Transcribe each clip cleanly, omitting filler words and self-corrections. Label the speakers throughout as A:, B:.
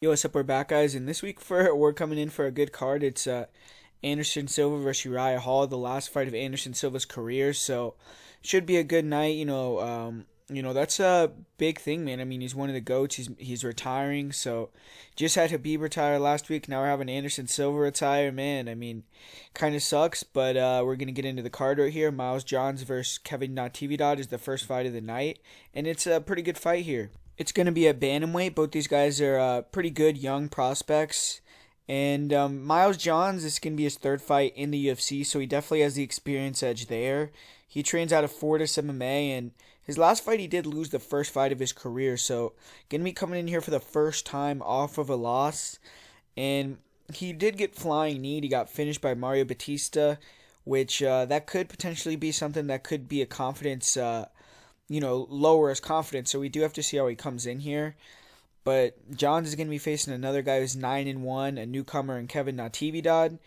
A: Yo, what's up? We're back, guys. And this week we're coming in for a good card. It's Anderson Silva versus Uriah Hall, the last fight of Anderson Silva's career. So should be a good night. That's a big thing, man. I mean, he's one of the goats. He's retiring. So just had Habib retire last week. Now we're having Anderson Silva retire. Man, I mean, kind of sucks. But we're gonna get into the card right here. Miles Johns versus Kevin Natividad is the first fight of the night, and it's a pretty good fight here. It's going to be a bantamweight. Both these guys are pretty good young prospects. And Miles Johns, this is going to be his third fight in the UFC, so he definitely has the experience edge there. He trains out of Fortis MMA, and his last fight he did lose the first fight of his career, so going to be coming in here for the first time off of a loss. And he did get flying knee. He got finished by Mario Batista, which that could potentially be something that could be a confidence lower his confidence. So we do have to see how he comes in here. But Johns is going to be facing another guy who's 9-1, a newcomer in Kevin Natividad.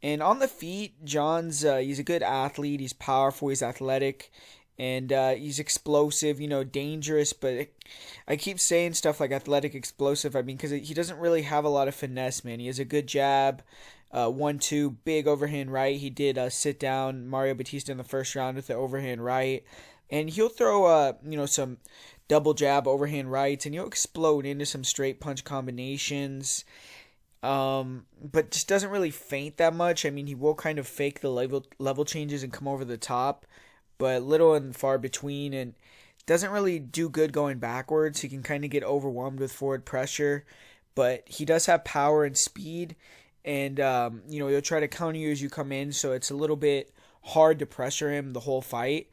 A: And on the feet, Johns, he's a good athlete. He's powerful. He's athletic. And he's explosive, dangerous. But I keep saying stuff like athletic, explosive. I mean, because he doesn't really have a lot of finesse, man. He has a good jab. 1-2, big overhand right. He did sit down Mario Batista in the first round with the overhand right. And he'll throw, some double jab overhand rights, and he'll explode into some straight punch combinations. But just doesn't really feint that much. I mean, he will kind of fake the level changes and come over the top, but little and far between, and doesn't really do good going backwards. He can kind of get overwhelmed with forward pressure, but he does have power and speed, and he'll try to counter you as you come in, so it's a little bit hard to pressure him the whole fight.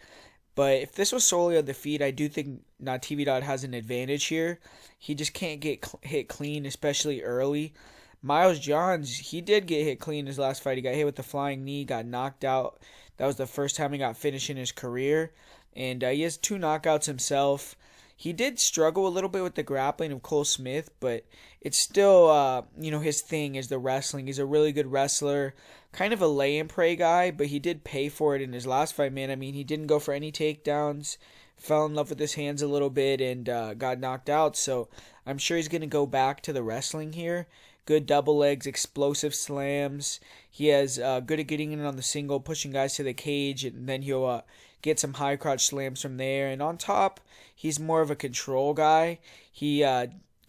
A: But if this was solely on the feet, I do think Natividad has an advantage here. He just can't get hit clean, especially early. Miles Johns, he did get hit clean his last fight. He got hit with the flying knee, got knocked out. That was the first time he got finished in his career. And he has 2 knockouts himself. He did struggle a little bit with the grappling of Cole Smith, but it's still, his thing is the wrestling. He's a really good wrestler, kind of a lay and pray guy, but he did pay for it in his last fight, man. I mean, he didn't go for any takedowns, fell in love with his hands a little bit, and got knocked out. So I'm sure he's going to go back to the wrestling here. Good double legs, explosive slams. He has good at getting in on the single, pushing guys to the cage, and then he'll get some high crotch slams from there. And on top, he's more of a control guy. He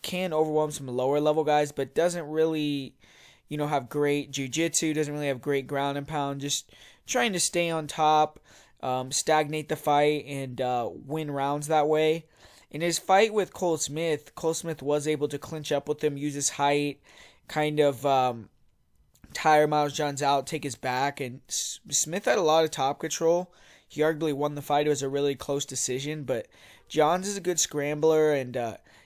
A: can overwhelm some lower level guys, but doesn't really, have great jiu-jitsu, doesn't really have great ground and pound, just trying to stay on top, stagnate the fight, and win rounds that way. In his fight with Cole Smith was able to clinch up with him, use his height, kind of tire Miles Johns out, take his back, and Smith had a lot of top control. He arguably won the fight. It was a really close decision, but Johns is a good scrambler, and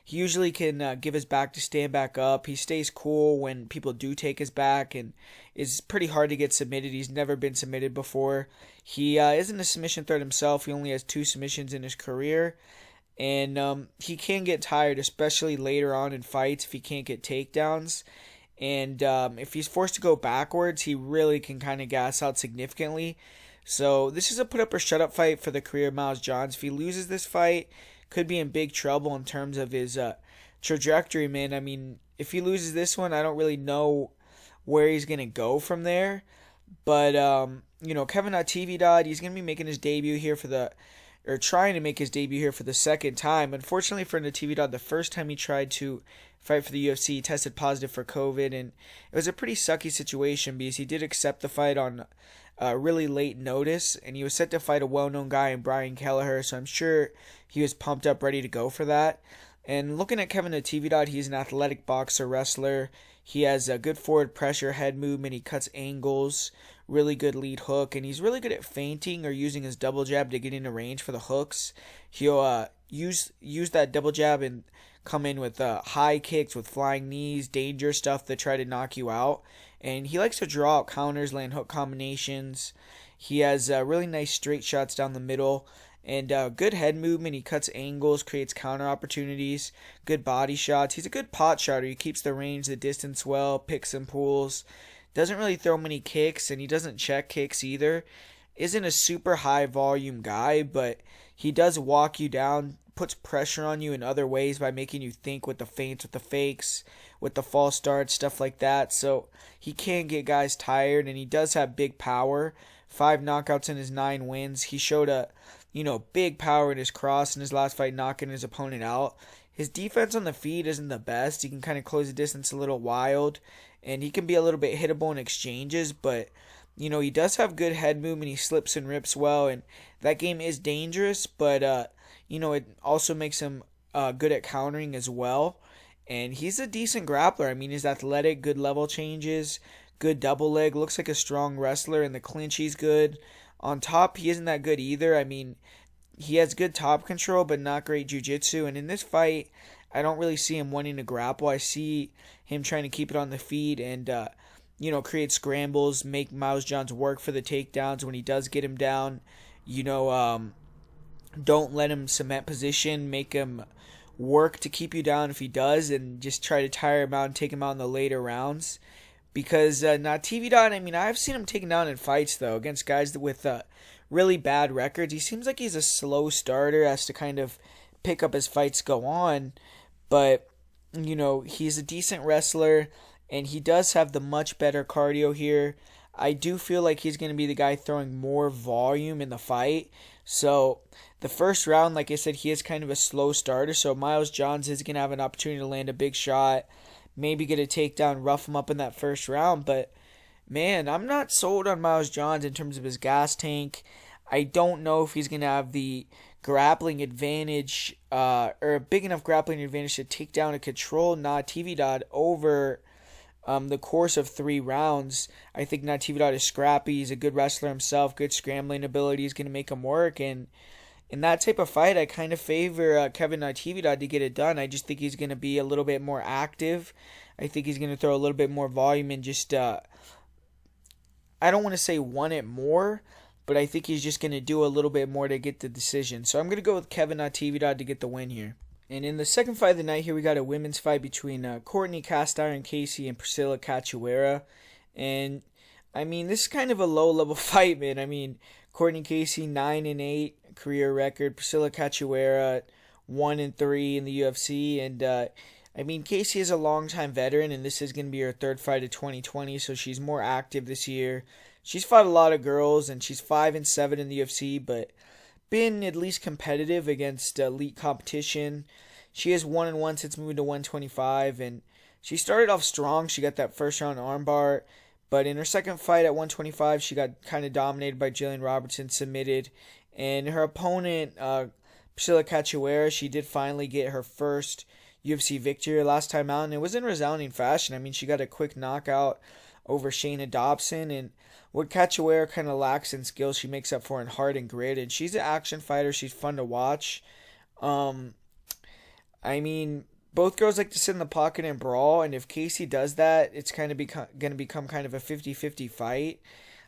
A: he usually can give his back to stand back up. He stays cool when people do take his back, and is pretty hard to get submitted. He's never been submitted before. He isn't a submission threat himself. He only has 2 submissions in his career, and he can get tired, especially later on in fights if he can't get takedowns. And if he's forced to go backwards, he really can kind of gas out significantly. So this is a put up or shut up fight for the career of Miles Johns. If he loses this fight, could be in big trouble in terms of his trajectory, man. I mean, if he loses this one, I don't really know where he's going to go from there. But, Kevin Natividad, he's going to be making his debut here trying to make his debut here for the second time. Unfortunately for Natividad, the first time he tried to fight for the UFC, he tested positive for COVID, and it was a pretty sucky situation because he did accept the fight on really late notice, and he was set to fight a well-known guy in Brian Kelleher, so I'm sure he was pumped up, ready to go for that. And looking at Kevin Natividad, he's an athletic boxer, wrestler. He has a good forward pressure, head movement. He cuts angles, really good lead hook, and he's really good at feinting or using his double jab to get into range for the hooks. He'll use that double jab and come in with high kicks, with flying knees, danger stuff that try to knock you out. And he likes to draw out counters, land hook combinations. He has really nice straight shots down the middle. And good head movement. He cuts angles, creates counter opportunities, good body shots. He's a good pot shotter. He keeps the range, the distance well, picks and pulls. Doesn't really throw many kicks, and he doesn't check kicks either. Isn't a super high volume guy, but he does walk you down puts pressure on you in other ways by making you think with the feints, with the fakes, with the false starts, stuff like that. So he can get guys tired, and he does have big power. 5 knockouts in his 9 wins. He showed a, big power in his cross in his last fight, knocking his opponent out. His defense on the feet isn't the best. He can kind of close the distance a little wild, and he can be a little bit hittable in exchanges, but he does have good head movement. He slips and rips well, and that game is dangerous, but it also makes him good at countering as well. And he's a decent grappler. I mean, he's athletic, good level changes, good double leg, looks like a strong wrestler. In the clinch, he's good. On top, he isn't that good either. I mean, he has good top control, but not great jiu-jitsu. And in this fight, I don't really see him wanting to grapple. I see him trying to keep it on the feet and, create scrambles, make Miles Johns work for the takedowns when he does get him down. Don't let him cement position, make him work to keep you down if he does, and just try to tire him out and take him out in the later rounds. Because Natividad, I mean, I've seen him taken down in fights, though, against guys with really bad records. He seems like he's a slow starter, has to kind of pick up as fights go on. But, he's a decent wrestler, and he does have the much better cardio here. I do feel like he's going to be the guy throwing more volume in the fight. So the first round, like I said, he is kind of a slow starter. So Miles Johns is going to have an opportunity to land a big shot, maybe get a takedown, rough him up in that first round. But, man, I'm not sold on Miles Johns in terms of his gas tank. I don't know if he's going to have the grappling advantage or a big enough grappling advantage to take down and control Natividad over the course of 3 rounds. I think Natividad is scrappy. He's a good wrestler himself, good scrambling ability. He's going to make him work. And in that type of fight, I kind of favor Kevin Natividad to get it done. I just think he's going to be a little bit more active. I think he's going to throw a little bit more volume and just, I don't want to say want it more, but I think he's just going to do a little bit more to get the decision. So I'm going to go with Kevin Natividad to get the win here. And in the second fight of the night here, we got a women's fight between Cortney Cast Iron Casey and Priscila Cachoeira. And, I mean, this is kind of a low-level fight, man. I mean, Cortney Casey, 9-8 career record. Priscila Cachoeira, 1-3 in the UFC. And, I mean, Casey is a long-time veteran, and this is going to be her 3rd fight of 2020, so she's more active this year. She's fought a lot of girls, and she's 5-7 in the UFC, but been at least competitive against elite competition. She has 1-1 since moving to 125, and she started off strong. She got that first round armbar, but in her second fight at 125, she got kind of dominated by Jillian Robertson, submitted, and her opponent, Priscila Cachoeira, she did finally get her first UFC victory last time out, and it was in resounding fashion. I mean, she got a quick knockout over Shayna Dobson, and what Cachoeira kind of lacks in skill, she makes up for in heart and grit, and she's an action fighter. She's fun to watch. I mean, both girls like to sit in the pocket and brawl, and if Casey does that, it's kind of going to become kind of a 50-50 fight.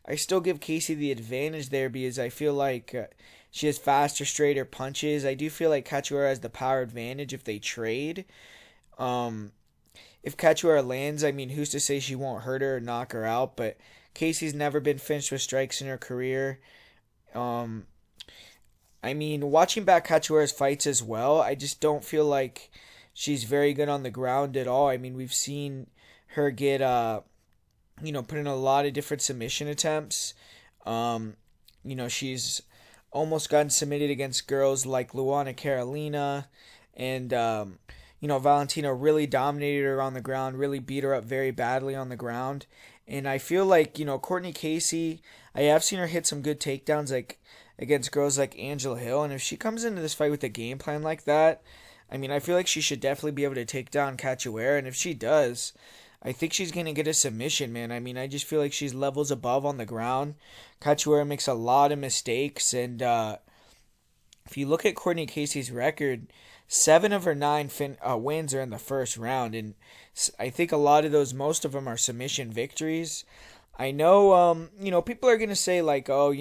A: I still give Casey the advantage there because I feel like she has faster, straighter punches. I do feel like Cachoeira has the power advantage if they trade. If Cachoeira lands, I mean, who's to say she won't hurt her or knock her out, but Casey's never been finished with strikes in her career. I mean, watching back Cachoeira's fights as well, I just don't feel like she's very good on the ground at all. I mean, we've seen her get, put in a lot of different submission attempts. She's almost gotten submitted against girls like Luana Carolina, and, Valentina really dominated her on the ground, really beat her up very badly on the ground. And I feel like, Cortney Casey, I have seen her hit some good takedowns like against girls like Angela Hill. And if she comes into this fight with a game plan like that, I mean, I feel like she should definitely be able to take down Cachoeira. And if she does, I think she's going to get a submission, man. I mean, I just feel like she's levels above on the ground. Cachoeira makes a lot of mistakes. And if you look at Cortney Casey's record, 7 of her 9 wins are in the first round, and I think a lot of those, most of them are submission victories. I know, people are going to say, like, oh,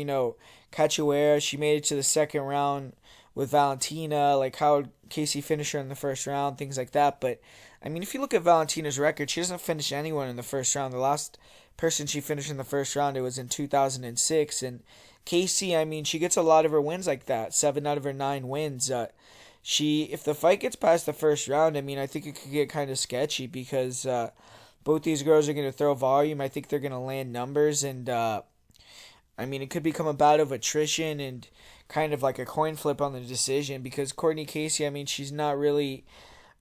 A: Cachoeira, she made it to the second round with Valentina, like, how would Casey finish her in the first round, things like that, but, I mean, if you look at Valentina's record, she doesn't finish anyone in the first round. The last person she finished in the first round, it was in 2006, and Casey, I mean, she gets a lot of her wins like that, 7 out of her 9 wins. if the fight gets past the first round, I mean, I think it could get kind of sketchy because both these girls are going to throw volume. I think they're going to land numbers, and I mean, it could become a bout of attrition and kind of like a coin flip on the decision because Cortney Casey, I mean, she's not really,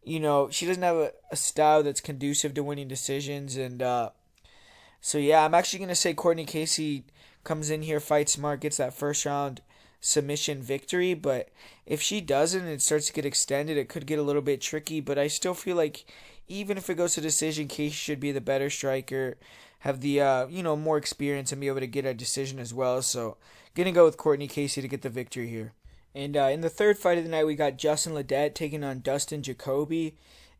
A: she doesn't have a style that's conducive to winning decisions, and so yeah, I'm actually going to say Cortney Casey comes in here, fights smart, gets that first round submission victory, but if she doesn't and it starts to get extended, it could get a little bit tricky, but I still feel like even if it goes to decision, Casey should be the better striker, have the more experience and be able to get a decision as well. So gonna go with Cortney Casey to get the victory here. And in the third fight of the night, we got Justin Ledet taking on Dustin Jacoby.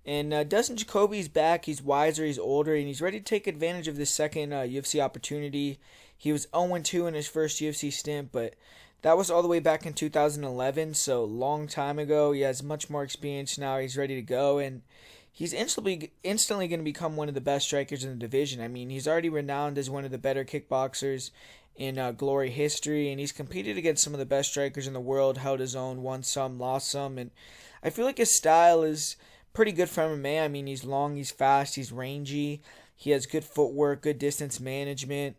A: And Dustin Jacoby's back. He's wiser, he's older, and he's ready to take advantage of this second UFC opportunity. He was 0-2 in his first UFC stint, but that was all the way back in 2011, so long time ago. He has much more experience now. He's ready to go, and he's instantly going to become one of the best strikers in the division. I mean, he's already renowned as one of the better kickboxers in Glory history, and he's competed against some of the best strikers in the world, held his own, won some, lost some, and I feel like his style is pretty good for MMA. I mean, he's long, he's fast, he's rangy, he has good footwork, good distance management,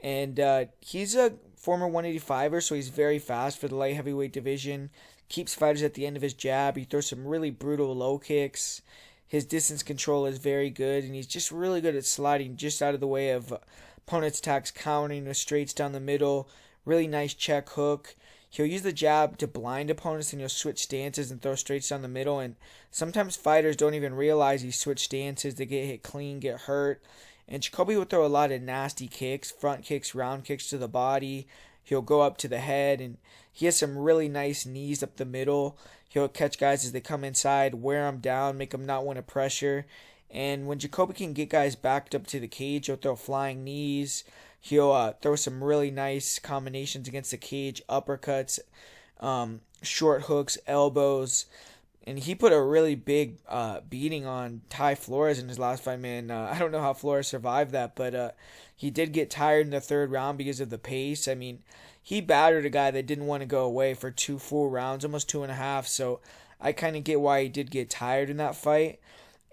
A: and he's a former 185er, so he's very fast for the light heavyweight division, keeps fighters at the end of his jab, he throws some really brutal low kicks, his distance control is very good, and he's just really good at sliding just out of the way of opponent's attacks, countering with straights down the middle, really nice check hook. He'll use the jab to blind opponents, and he'll switch stances and throw straights down the middle, and sometimes fighters don't even realize he switched stances. They get hit clean, get hurt, and Jacoby will throw a lot of nasty kicks, front kicks, round kicks to the body. He'll go up to the head, and he has some really nice knees up the middle. He'll catch guys as they come inside, wear them down, make them not want to pressure. And when Jacoby can get guys backed up to the cage, he'll throw flying knees. He'll throw some really nice combinations against the cage, uppercuts, short hooks, elbows. And he put a really big beating on Ty Flores in his last fight, man. I don't know how Flores survived that, but he did get tired in the third round because of the pace. I mean, he battered a guy that didn't want to go away for 2 full rounds, almost 2.5. So I kind of get why he did get tired in that fight.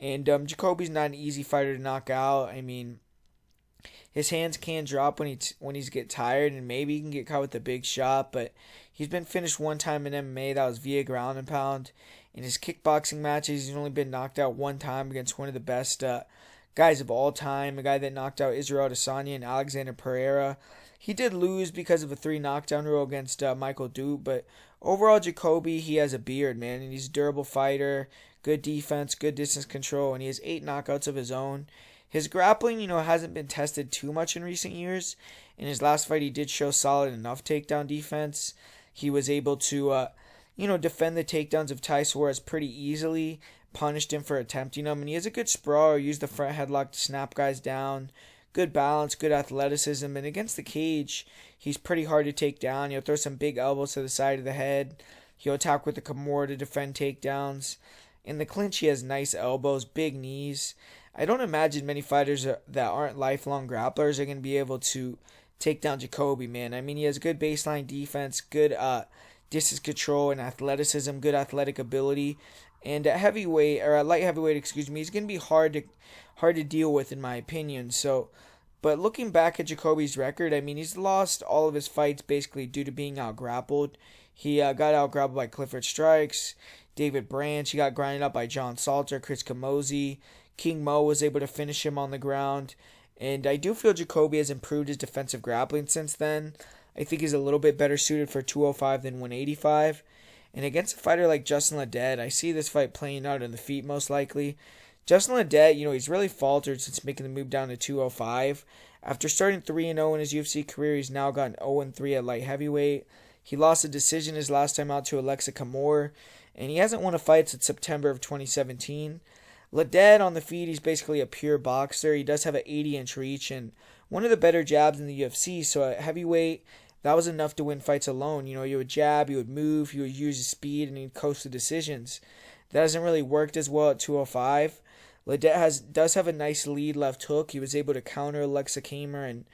A: And Jacoby's not an easy fighter to knock out. I mean, his hands can drop when he's get tired, and maybe he can get caught with a big shot. But he's been finished one time in MMA. That was via ground and pound. In his kickboxing matches, he's only been knocked out one time against one of the best guys of all time, a guy that knocked out Israel Adesanya and Alexander Pereira. He did lose because of a 3 knockdown rule against Michael Dupe, but overall, Jacoby, he has a beard, man, and he's a durable fighter, good defense, good distance control, and he has 8 knockouts of his own. His grappling, hasn't been tested too much in recent years. In his last fight, he did show solid enough takedown defense. He was able to, defend the takedowns of Ty Suarez pretty easily, punished him for attempting them, and he has a good sprawl, used the front headlock to snap guys down. Good balance, good athleticism, and against the cage, he's pretty hard to take down. He'll throw some big elbows to the side of the head. He'll attack with the Kimura to defend takedowns. In the clinch, he has nice elbows, big knees. I don't imagine many fighters that aren't lifelong grapplers are going to be able to take down Jacoby, man. I mean, he has good baseline defense, good distance control and athleticism, good athletic ability. And at light heavyweight, he's going to be hard to deal with, in my opinion. So, but looking back at Jacoby's record, I mean, he's lost all of his fights basically due to being out-grappled. He got out-grappled by Clifford Strikes, David Branch. He got grinded up by John Salter, Chris Camozzi. King Mo was able to finish him on the ground. And I do feel Jacoby has improved his defensive grappling since then. I think he's a little bit better suited for 205 than 185. And against a fighter like Justin Ledet, I see this fight playing out in the feet most likely. Justin Ledet, he's really faltered since making the move down to 205. After starting 3-0 in his UFC career, he's now gotten 0-3 at light heavyweight. He lost a decision his last time out to Alexa Kimura, and he hasn't won a fight since September of 2017. Ledet on the feet, he's basically a pure boxer. He does have an 80-inch reach and one of the better jabs in the UFC, so at heavyweight, that was enough to win fights alone. You would jab, you would move, you would use his speed, and he'd coast the decisions. That hasn't really worked as well at 205. Ledet does have a nice lead left hook. He was able to counter Alexa Kimura and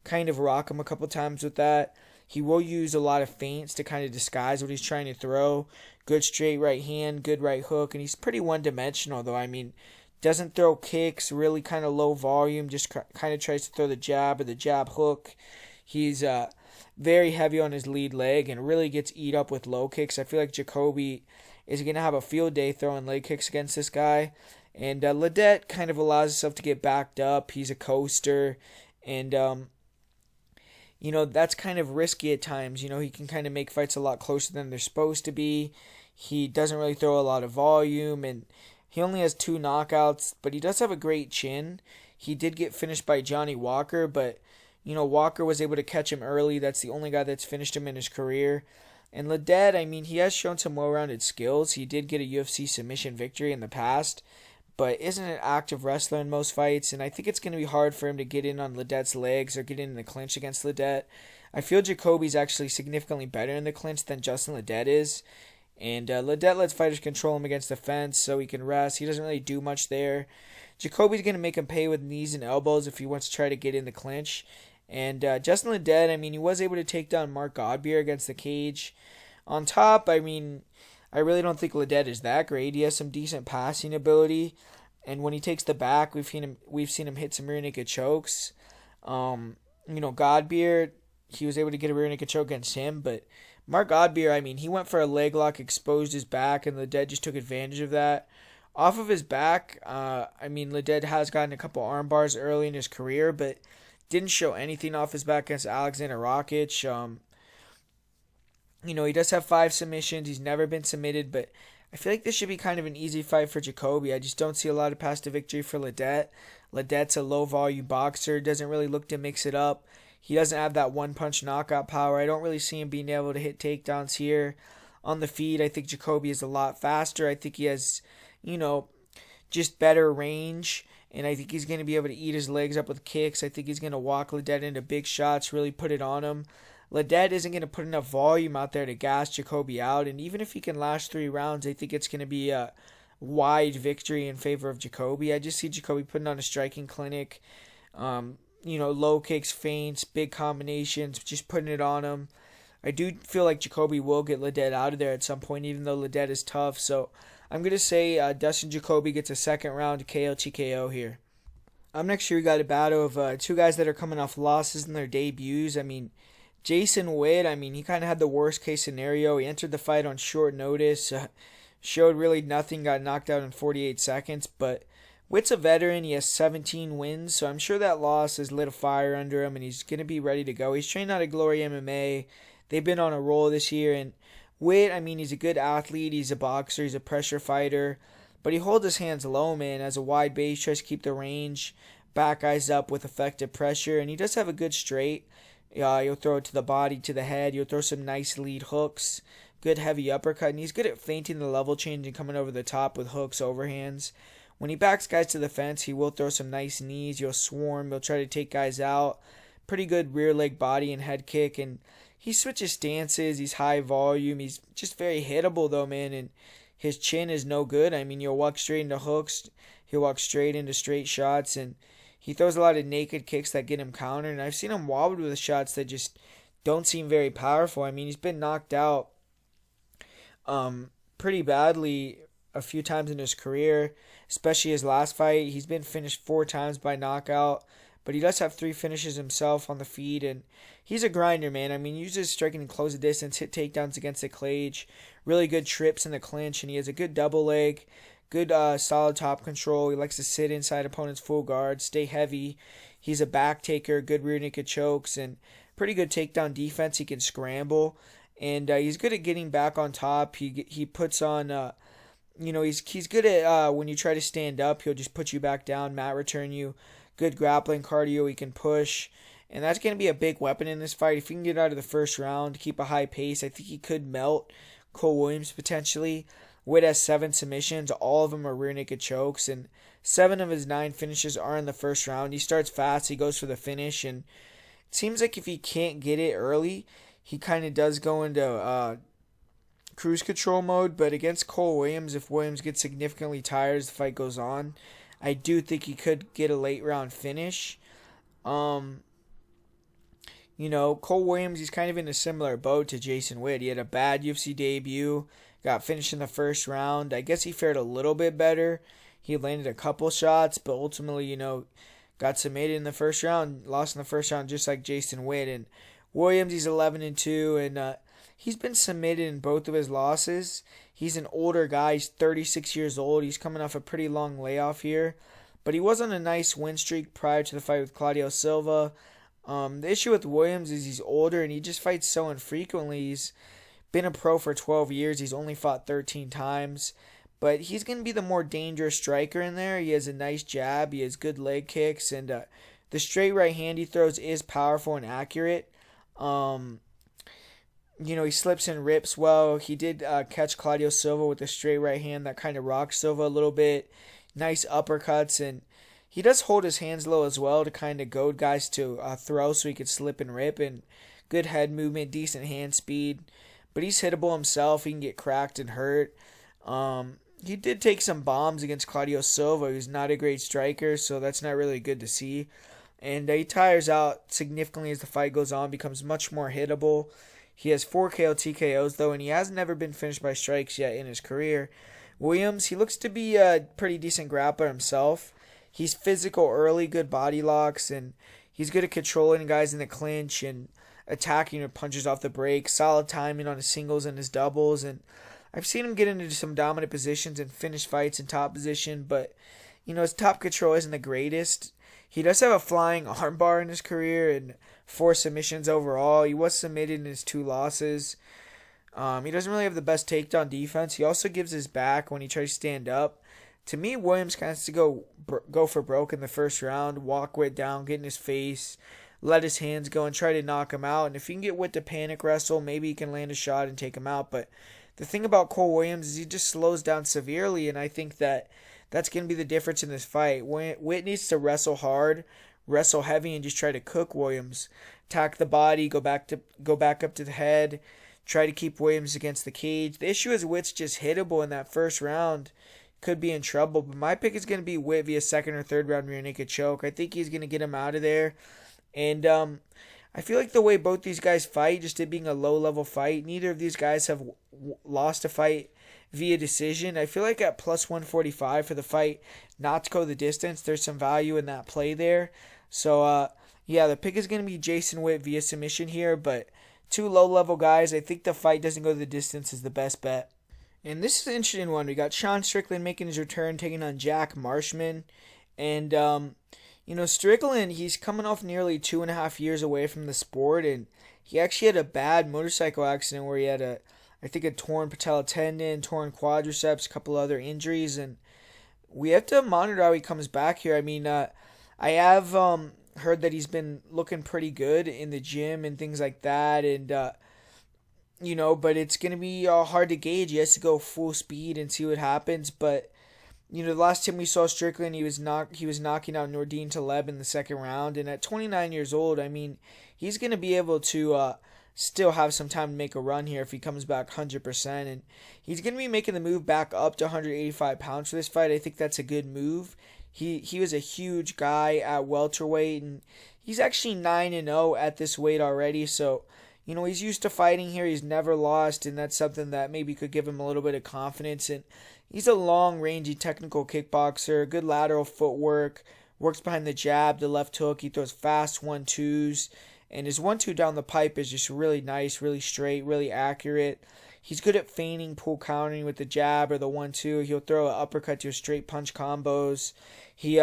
A: kind of rock him a couple times with that. He will use a lot of feints to kind of disguise what he's trying to throw. Good straight right hand, good right hook, and he's pretty one-dimensional, though. I mean, doesn't throw kicks, really kind of low volume, just kind of tries to throw the jab or the jab hook. He's very heavy on his lead leg and really gets eat up with low kicks. I feel like Jacoby is going to have a field day throwing leg kicks against this guy. And Ledet kind of allows himself to get backed up. He's a coaster. And, that's kind of risky at times. He can kind of make fights a lot closer than they're supposed to be. He doesn't really throw a lot of volume. And he only has 2 knockouts. But he does have a great chin. He did get finished by Johnny Walker. But, Walker was able to catch him early. That's the only guy that's finished him in his career. And Ledet, I mean, he has shown some well-rounded skills. He did get a UFC submission victory in the past, but isn't an active wrestler in most fights, and I think it's going to be hard for him to get in on Ledet's legs or get in the clinch against Ledet. I feel Jacoby's actually significantly better in the clinch than Justin Ledet is, and Ledet lets fighters control him against the fence so he can rest. He doesn't really do much there. Jacoby's going to make him pay with knees and elbows if he wants to try to get in the clinch. And Justin Ledet, I mean, he was able to take down Mark Godbeer against the cage. On top, I mean, I really don't think Ledet is that great. He has some decent passing ability, and when he takes the back, we've seen him hit some rear naked chokes. Godbeer, he was able to get a rear naked choke against him, but Mark Godbeer, I mean, he went for a leg lock, exposed his back, and Ledet just took advantage of that. Off of his back, Ledet has gotten a couple arm bars early in his career, but didn't show anything off his back against Alexander Rakic. He does have 5 submissions. He's never been submitted, but I feel like this should be kind of an easy fight for Jacoby. I just don't see a lot of path to victory for Ledet. Ledet's a low-volume boxer, doesn't really look to mix it up. He doesn't have that one-punch knockout power. I don't really see him being able to hit takedowns here. On the feet, I think Jacoby is a lot faster. I think he has, just better range. And I think he's going to be able to eat his legs up with kicks. I think he's going to walk Ledet into big shots, really put it on him. Ledet isn't going to put enough volume out there to gas Jacoby out. And even if he can last 3 rounds, I think it's going to be a wide victory in favor of Jacoby. I just see Jacoby putting on a striking clinic. Low kicks, feints, big combinations, just putting it on him. I do feel like Jacoby will get Ledet out of there at some point, even though Ledet is tough. So I'm going to say Dustin Jacoby gets a second round KO TKO here. Next year we got a battle of 2 guys that are coming off losses in their debuts. I mean, Jason Witt, he kind of had the worst case scenario. He entered the fight on short notice, showed really nothing, got knocked out in 48 seconds. But Witt's a veteran. He has 17 wins, so I'm sure that loss has lit a fire under him, and he's going to be ready to go. He's trained out of Glory MMA. They've been on a roll this year, and Witt, he's a good athlete. He's a boxer. He's a pressure fighter. But he holds his hands low, man. As a wide base, tries to keep the range, back eyes up with effective pressure. And he does have a good straight. He'll throw it to the body, to the head. He'll throw some nice lead hooks. Good heavy uppercut. And he's good at feinting the level change and coming over the top with hooks, overhands. When he backs guys to the fence, he will throw some nice knees. He'll swarm. He'll try to take guys out. Pretty good rear leg body and head kick. And he switches stances. He's high volume. He's just very hittable, though, man. And his chin is no good. He'll walk straight into hooks. He'll walk straight into straight shots. And he throws a lot of naked kicks that get him countered. And I've seen him wobbled with shots that just don't seem very powerful. He's been knocked out pretty badly a few times in his career, especially his last fight. He's been finished 4 times by knockout. But he does have 3 finishes himself on the feet, and he's a grinder, man. He uses striking and close the distance, hit takedowns against the cage, really good trips in the clinch, and he has a good double leg, good solid top control. He likes to sit inside opponents' full guard, stay heavy. He's a back taker, good rear naked chokes, and pretty good takedown defense. He can scramble, and he's good at getting back on top. He puts on, he's good at when you try to stand up, he'll just put you back down, mat return you. Good grappling cardio, he can push. And that's going to be a big weapon in this fight. If he can get out of the first round, keep a high pace, I think he could melt Cole Williams potentially. Witt has 7 submissions. All of them are rear naked chokes. And 7 of his 9 finishes are in the first round. He starts fast. He goes for the finish. And it seems like if he can't get it early, he kind of does go into cruise control mode. But against Cole Williams, if Williams gets significantly tired as the fight goes on, I do think he could get a late round finish. Cole Williams, he's kind of in a similar boat to Jason Witt. He had a bad UFC debut, got finished in the first round. I guess he fared a little bit better. He landed a couple shots, but ultimately, got submitted in the first round, lost in the first round, just like Jason Witt. And Williams, he's 11-2, and he's been submitted in both of his losses. He's an older guy. He's 36 years old. He's coming off a pretty long layoff here, but he was on a nice win streak prior to the fight with Claudio Silva. The issue with Williams is he's older and he just fights so infrequently. He's been a pro for 12 years. He's only fought 13 times. But he's going to be the more dangerous striker in there. He has a nice jab. He has good leg kicks. And the straight right hand he throws is powerful and accurate. He slips and rips well. He did catch Claudio Silva with a straight right hand that kind of rocked Silva a little bit. Nice uppercuts. And he does hold his hands low as well to kind of goad guys to throw so he could slip and rip. And good head movement, decent hand speed. But he's hittable himself. He can get cracked and hurt. He did take some bombs against Claudio Silva, who's not a great striker, so that's not really good to see. And he tires out significantly as the fight goes on, becomes much more hittable. He has 4 KO TKOs, though, and he has never been finished by strikes yet in his career. Williams, he looks to be a pretty decent grappler himself. He's physical early, good body locks, and he's good at controlling guys in the clinch and attacking with punches off the break. Solid timing on his singles and his doubles, and I've seen him get into some dominant positions and finish fights in top position, but, his top control isn't the greatest. He does have a flying armbar in his career and 4 submissions overall. He was submitted in his 2 losses. He doesn't really have the best takedown defense. He also gives his back when he tries to stand up. To me, Williams kind of has to go for broke in the first round, walk Witt down, get in his face, let his hands go, and try to knock him out. And if he can get Witt to panic wrestle, maybe he can land a shot and take him out, but the thing about Cole Williams is he just slows down severely, and I think that's going to be the difference in this fight. Witt needs to wrestle hard, wrestle heavy, and just try to cook Williams. Attack the body, go back up to the head, try to keep Williams against the cage. The issue is Witt's just hittable in that first round. Could be in trouble, but my pick is going to be Witt via second or third round rear naked choke. I think he's going to get him out of there. And I feel like the way both these guys fight, just it being a low-level fight, neither of these guys have lost a fight via decision. I feel like at plus 145 for the fight not to go the distance, there's some value in that play there. So, the pick is going to be Jason Witt via submission here, but 2 low-level guys, I think the fight doesn't go the distance is the best bet. And this is an interesting one. We got Sean Strickland making his return, taking on Jack Marshman. And, Strickland, he's coming off nearly 2.5 years away from the sport, and he actually had a bad motorcycle accident where he had a torn patella tendon, torn quadriceps, a couple other injuries, and we have to monitor how he comes back here. I mean, I have heard that he's been looking pretty good in the gym and things like that, and but it's gonna be hard to gauge. He has to go full speed and see what happens, but. The last time we saw Strickland, he was knocking out Nordine Taleb in the second round, and at 29 years old, I mean, he's going to be able to still have some time to make a run here if he comes back 100%, and he's going to be making the move back up to 185 pounds for this fight. I think that's a good move. He was a huge guy at welterweight, and he's actually 9-0 at this weight already, so, he's used to fighting here. He's never lost, and that's something that maybe could give him a little bit of confidence, and he's a long-rangey technical kickboxer, good lateral footwork, works behind the jab, the left hook. He throws fast 1-2s, and his 1-2 down the pipe is just really nice, really straight, really accurate. He's good at feigning, pull countering with the jab or the 1-2. He'll throw an uppercut to straight punch combos. He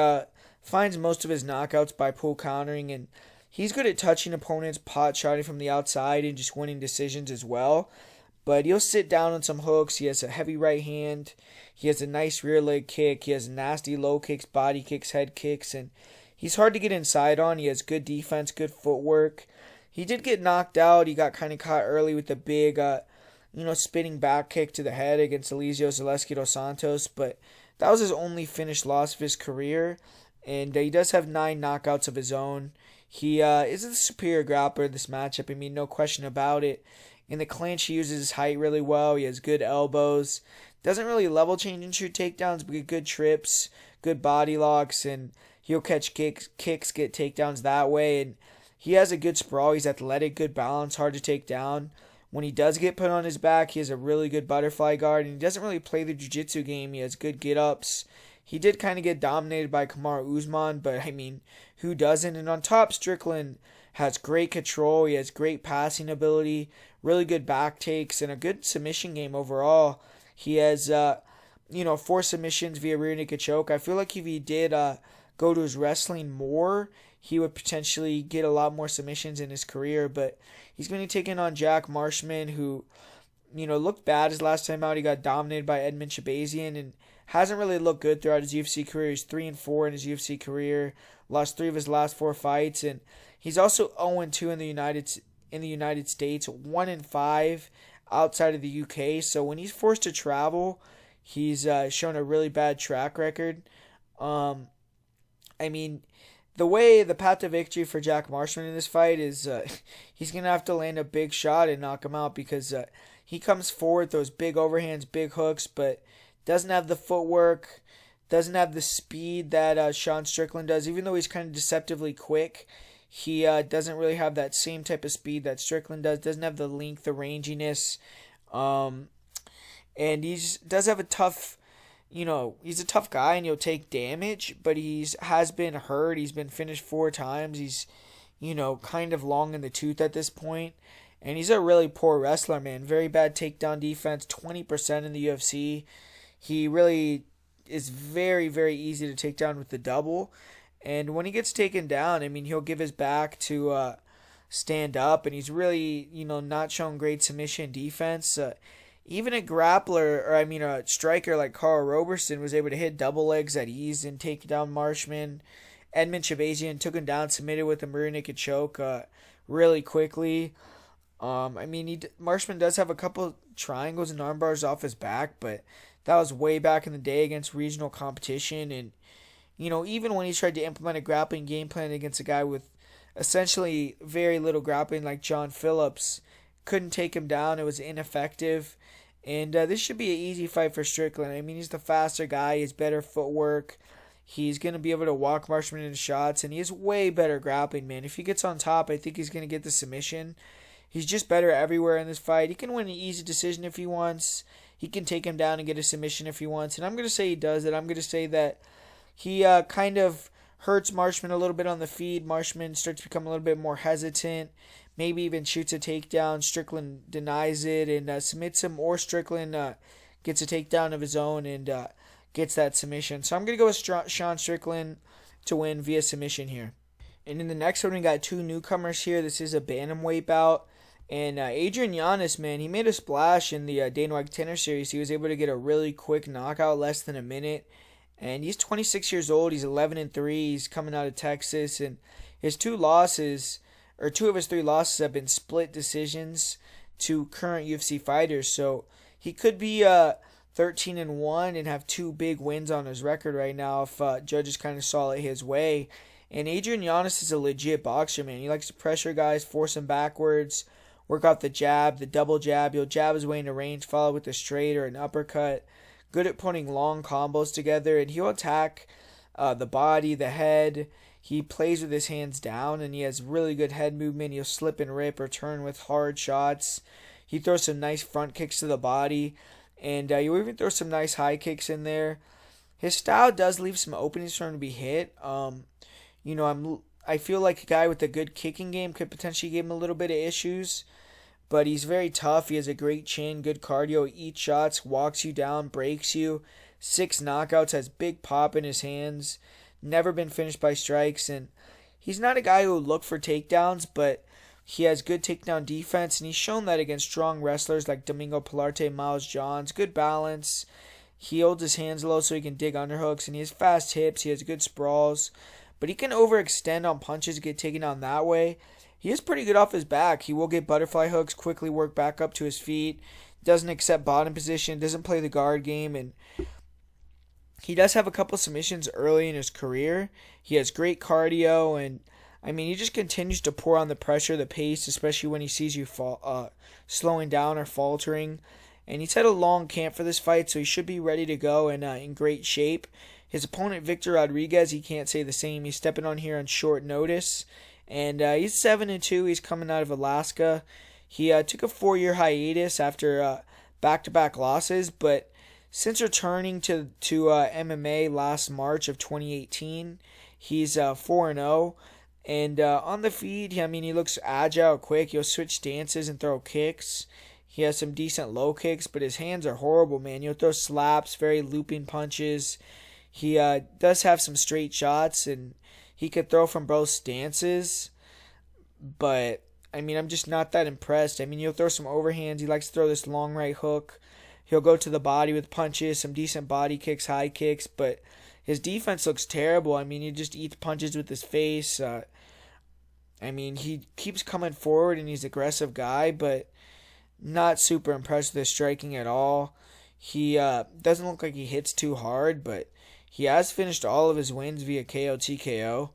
A: finds most of his knockouts by pull countering, and he's good at touching opponents, pot shotting from the outside, and just winning decisions as well. But he'll sit down on some hooks. He has a heavy right hand. He has a nice rear leg kick. He has nasty low kicks, body kicks, head kicks, and he's hard to get inside on. He has good defense, good footwork. He did get knocked out. He got kind of caught early with the big, spinning back kick to the head against Eliseo Zaleski dos Santos, but that was his only finished loss of his career, and he does have 9 knockouts of his own. He is a superior grappler in this matchup. I mean, no question about it. In the clinch, he uses his height really well. He has good elbows. Doesn't really level change and shoot takedowns, but good trips, good body locks, and he'll catch kicks, get takedowns that way. And he has a good sprawl. He's athletic, good balance, hard to take down. When he does get put on his back, he has a really good butterfly guard, and he doesn't really play the jiu-jitsu game. He has good get-ups. He did kind of get dominated by Kamaru Usman, but I mean, who doesn't? And on top, Strickland has great control. He has great passing ability, really good back takes, and a good submission game overall. He has, 4 submissions via rear naked choke. I feel like if he did go to his wrestling more, he would potentially get a lot more submissions in his career. But he's going to be taking on Jack Marshman, who, looked bad his last time out. He got dominated by Edmund Shabazian and hasn't really looked good throughout his UFC career. He's 3-4 in his UFC career, lost 3 of his last 4 fights, and he's also 0-2 in the United States, 1-5 outside of the UK. So when he's forced to travel, he's shown a really bad track record. The path to victory for Jack Marshman in this fight is he's going to have to land a big shot and knock him out, because he comes forward, those big overhands, big hooks, but doesn't have the footwork, doesn't have the speed that Sean Strickland does. Even though he's kind of deceptively quick, he doesn't really have that same type of speed that Strickland does, doesn't have the length, the ranginess, and he does have a tough, he's a tough guy and he'll take damage, but has been hurt. He's been finished 4 times. He's, kind of long in the tooth at this point. And he's a really poor wrestler, man. Very bad takedown defense, 20% in the UFC. He really is very, very easy to take down with the double. And when he gets taken down, he'll give his back to stand up. And he's really, not showing great submission defense. Even a grappler, a striker like Carl Roberson was able to hit double legs at ease and take down Marshman. Edmund Shabazian took him down, submitted with a rear naked choke really quickly. Marshman does have a couple triangles and arm bars off his back, but that was way back in the day against regional competition. And, even when he tried to implement a grappling game plan against a guy with essentially very little grappling like John Phillips, couldn't take him down. It was ineffective. And this should be an easy fight for Strickland. He's the faster guy. He has better footwork. He's going to be able to walk Marshman into shots, and he has way better grappling, man. If he gets on top, I think he's going to get the submission. He's just better everywhere in this fight. He can win an easy decision if he wants. He can take him down and get a submission if he wants. And I'm going to say he does it. I'm going to say that he kind of hurts Marshman a little bit on the feet. Marshman starts to become a little bit more hesitant. Maybe even shoots a takedown. Strickland denies it and submits him. Or Strickland gets a takedown of his own and gets that submission. So I'm going to go with Sean Strickland to win via submission here. And in the next one, we got 2 newcomers here. This is a bantamweight bout. And Adrian Yanez, man, he made a splash in the Dana White Contender Series. He was able to get a really quick knockout, less than a minute. And he's 26 years old. He's 11-3. He's coming out of Texas. And his 2 of his 3 losses have been split decisions to current UFC fighters. So he could be 13-1 and have 2 big wins on his record right now if judges kind of saw it his way. And Adrian Yanez is a legit boxer, man. He likes to pressure guys, force them backwards, work out the jab, the double jab. He'll jab his way into range, follow with a straight or an uppercut. Good at putting long combos together, and he'll attack the body, the head. He plays with his hands down, and he has really good head movement. He'll slip and rip or turn with hard shots. He throws some nice front kicks to the body, and he'll even throw some nice high kicks in there. His style does leave some openings for him to be hit. I feel like a guy with a good kicking game could potentially give him a little bit of issues. But he's very tough. He has a great chin, good cardio, eats shots, walks you down, breaks you. 6 knockouts, has big pop in his hands. Never been finished by strikes. And he's not a guy who will look for takedowns, but he has good takedown defense. And he's shown that against strong wrestlers like Domingo Pilarte, Miles Johns. Good balance. He holds his hands low so he can dig underhooks. And he has fast hips. He has good sprawls. But he can overextend on punches and get taken down that way. He is pretty good off his back. He will get butterfly hooks, quickly work back up to his feet. Doesn't accept bottom position, doesn't play the guard game, and he does have a couple submissions early in his career. He has great cardio, and he just continues to pour on the pressure, the pace, especially when he sees you slowing down or faltering. And he's had a long camp for this fight, so he should be ready to go and in great shape. His opponent, Victor Rodriguez, he can't say the same. He's stepping on here on short notice. And he's 7-2. He's coming out of Alaska. He took a 4-year hiatus after back-to-back losses, but since returning to MMA last March of 2018, he's 4-0. And on the feed, he looks agile, quick. He'll switch stances and throw kicks. He has some decent low kicks, but his hands are horrible, man. He'll throw slaps, very looping punches. He does have some straight shots, and he could throw from both stances. But, I'm just not that impressed. He'll throw some overhands. He likes to throw this long right hook. He'll go to the body with punches, some decent body kicks, high kicks, but his defense looks terrible. He just eats punches with his face. He keeps coming forward, and he's an aggressive guy, but not super impressed with his striking at all. He doesn't look like he hits too hard, but he has finished all of his wins via KO, TKO.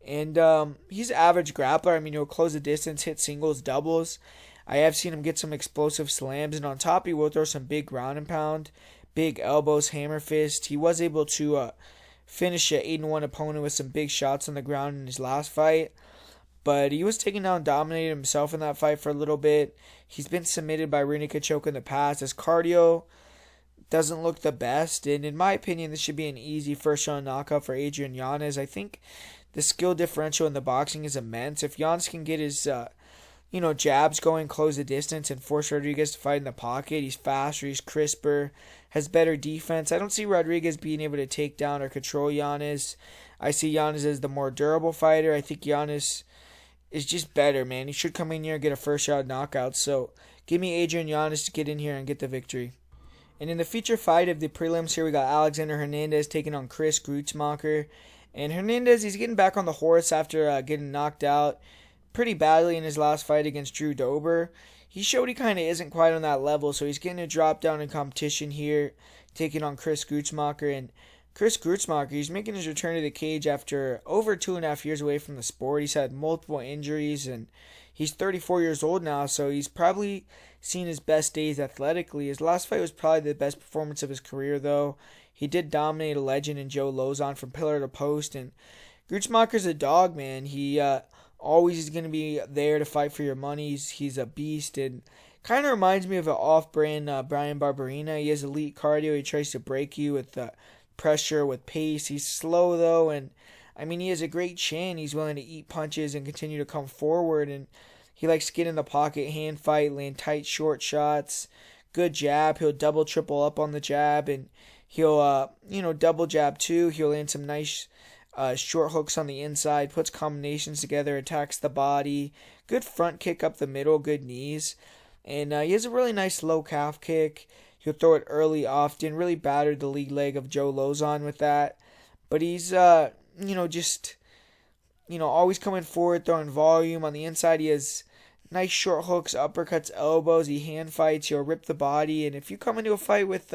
A: And he's an average grappler. He'll close the distance, hit singles, doubles. I have seen him get some explosive slams, and on top he will throw some big ground and pound, big elbows, hammer fist. He was able to finish an 8-1 opponent with some big shots on the ground in his last fight. But he was taken down, dominated himself in that fight for a little bit. He's been submitted by rear naked choke in the past. His cardio doesn't look the best. And in my opinion, this should be an easy first round knockout for Adrian Yanez. I think the skill differential in the boxing is immense. If Yanez can get his jabs going, close the distance, and force Rodriguez to fight in the pocket, he's faster, he's crisper, has better defense. I don't see Rodriguez being able to take down or control Yanez. I see Yanez as the more durable fighter. I think Yanez is just better, man. He should come in here and get a first round knockout. So give me Adrian Yanez to get in here and get the victory. And in the feature fight of the prelims here, we got Alexander Hernandez taking on Chris Gruetzemacher. And Hernandez, he's getting back on the horse after getting knocked out pretty badly in his last fight against Drew Dober. He showed he kind of isn't quite on that level, so he's getting a drop down in competition here, taking on Chris Gruetzemacher. And Chris Gruetzemacher, he's making his return to the cage after over 2.5 years away from the sport. He's had multiple injuries, and he's 34 years old now, so he's probably seen his best days athletically. His last fight was probably the best performance of his career, though. He did dominate a legend in Joe Lozon from pillar to post, and Gruetzemacher's a dog, man. He always is going to be there to fight for your money. He's a beast, and kind of reminds me of an off-brand Brian Barberina. He has elite cardio. He tries to break you with pressure, with pace. He's slow, though, and he has a great chin. He's willing to eat punches and continue to come forward, and he likes to get in the pocket, hand fight, land tight, short shots, good jab. He'll double, triple up on the jab, and he'll, double jab too. He'll land some nice short hooks on the inside, puts combinations together, attacks the body. Good front kick up the middle, good knees. And he has a really nice low calf kick. He'll throw it early often. Really battered the league leg of Joe Lozon with that. But he's, always coming forward, throwing volume. On the inside, he has nice short hooks, uppercuts, elbows. He hand fights. He'll rip the body. And if you come into a fight with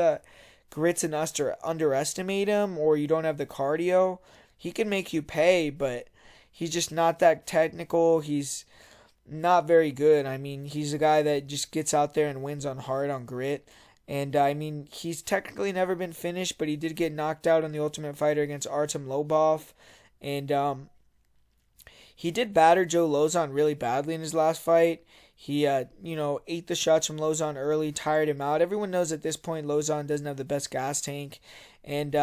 A: Gritz and us to underestimate him, or you don't have the cardio, he can make you pay, but he's just not that technical. He's not very good. He's a guy that just gets out there and wins on hard, on grit. And, he's technically never been finished, but he did get knocked out on the Ultimate Fighter against Artem Lobov. And he did batter Joe Lozon really badly in his last fight. He, ate the shots from Lozon early, tired him out. Everyone knows at this point Lozon doesn't have the best gas tank. And,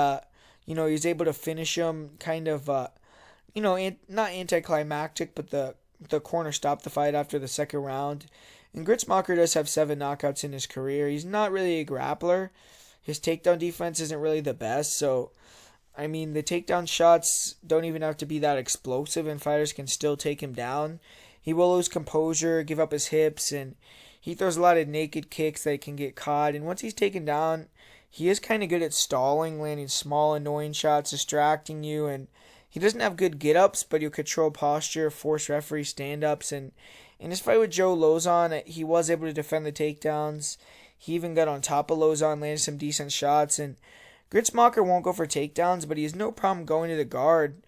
A: he was able to finish him kind of, not anticlimactic, but the corner stopped the fight after the second round. And Gruetzemacher does have 7 knockouts in his career. He's not really a grappler. His takedown defense isn't really the best. So, the takedown shots don't even have to be that explosive, and fighters can still take him down. He will lose composure, give up his hips, and he throws a lot of naked kicks that can get caught. And once he's taken down, he is kind of good at stalling, landing small, annoying shots, distracting you. And he doesn't have good get-ups, but he'll control posture, force referee stand-ups. And in his fight with Joe Lozon, he was able to defend the takedowns. He even got on top of Lozon, landed some decent shots. And Gruetzemacher won't go for takedowns, but he has no problem going to the guard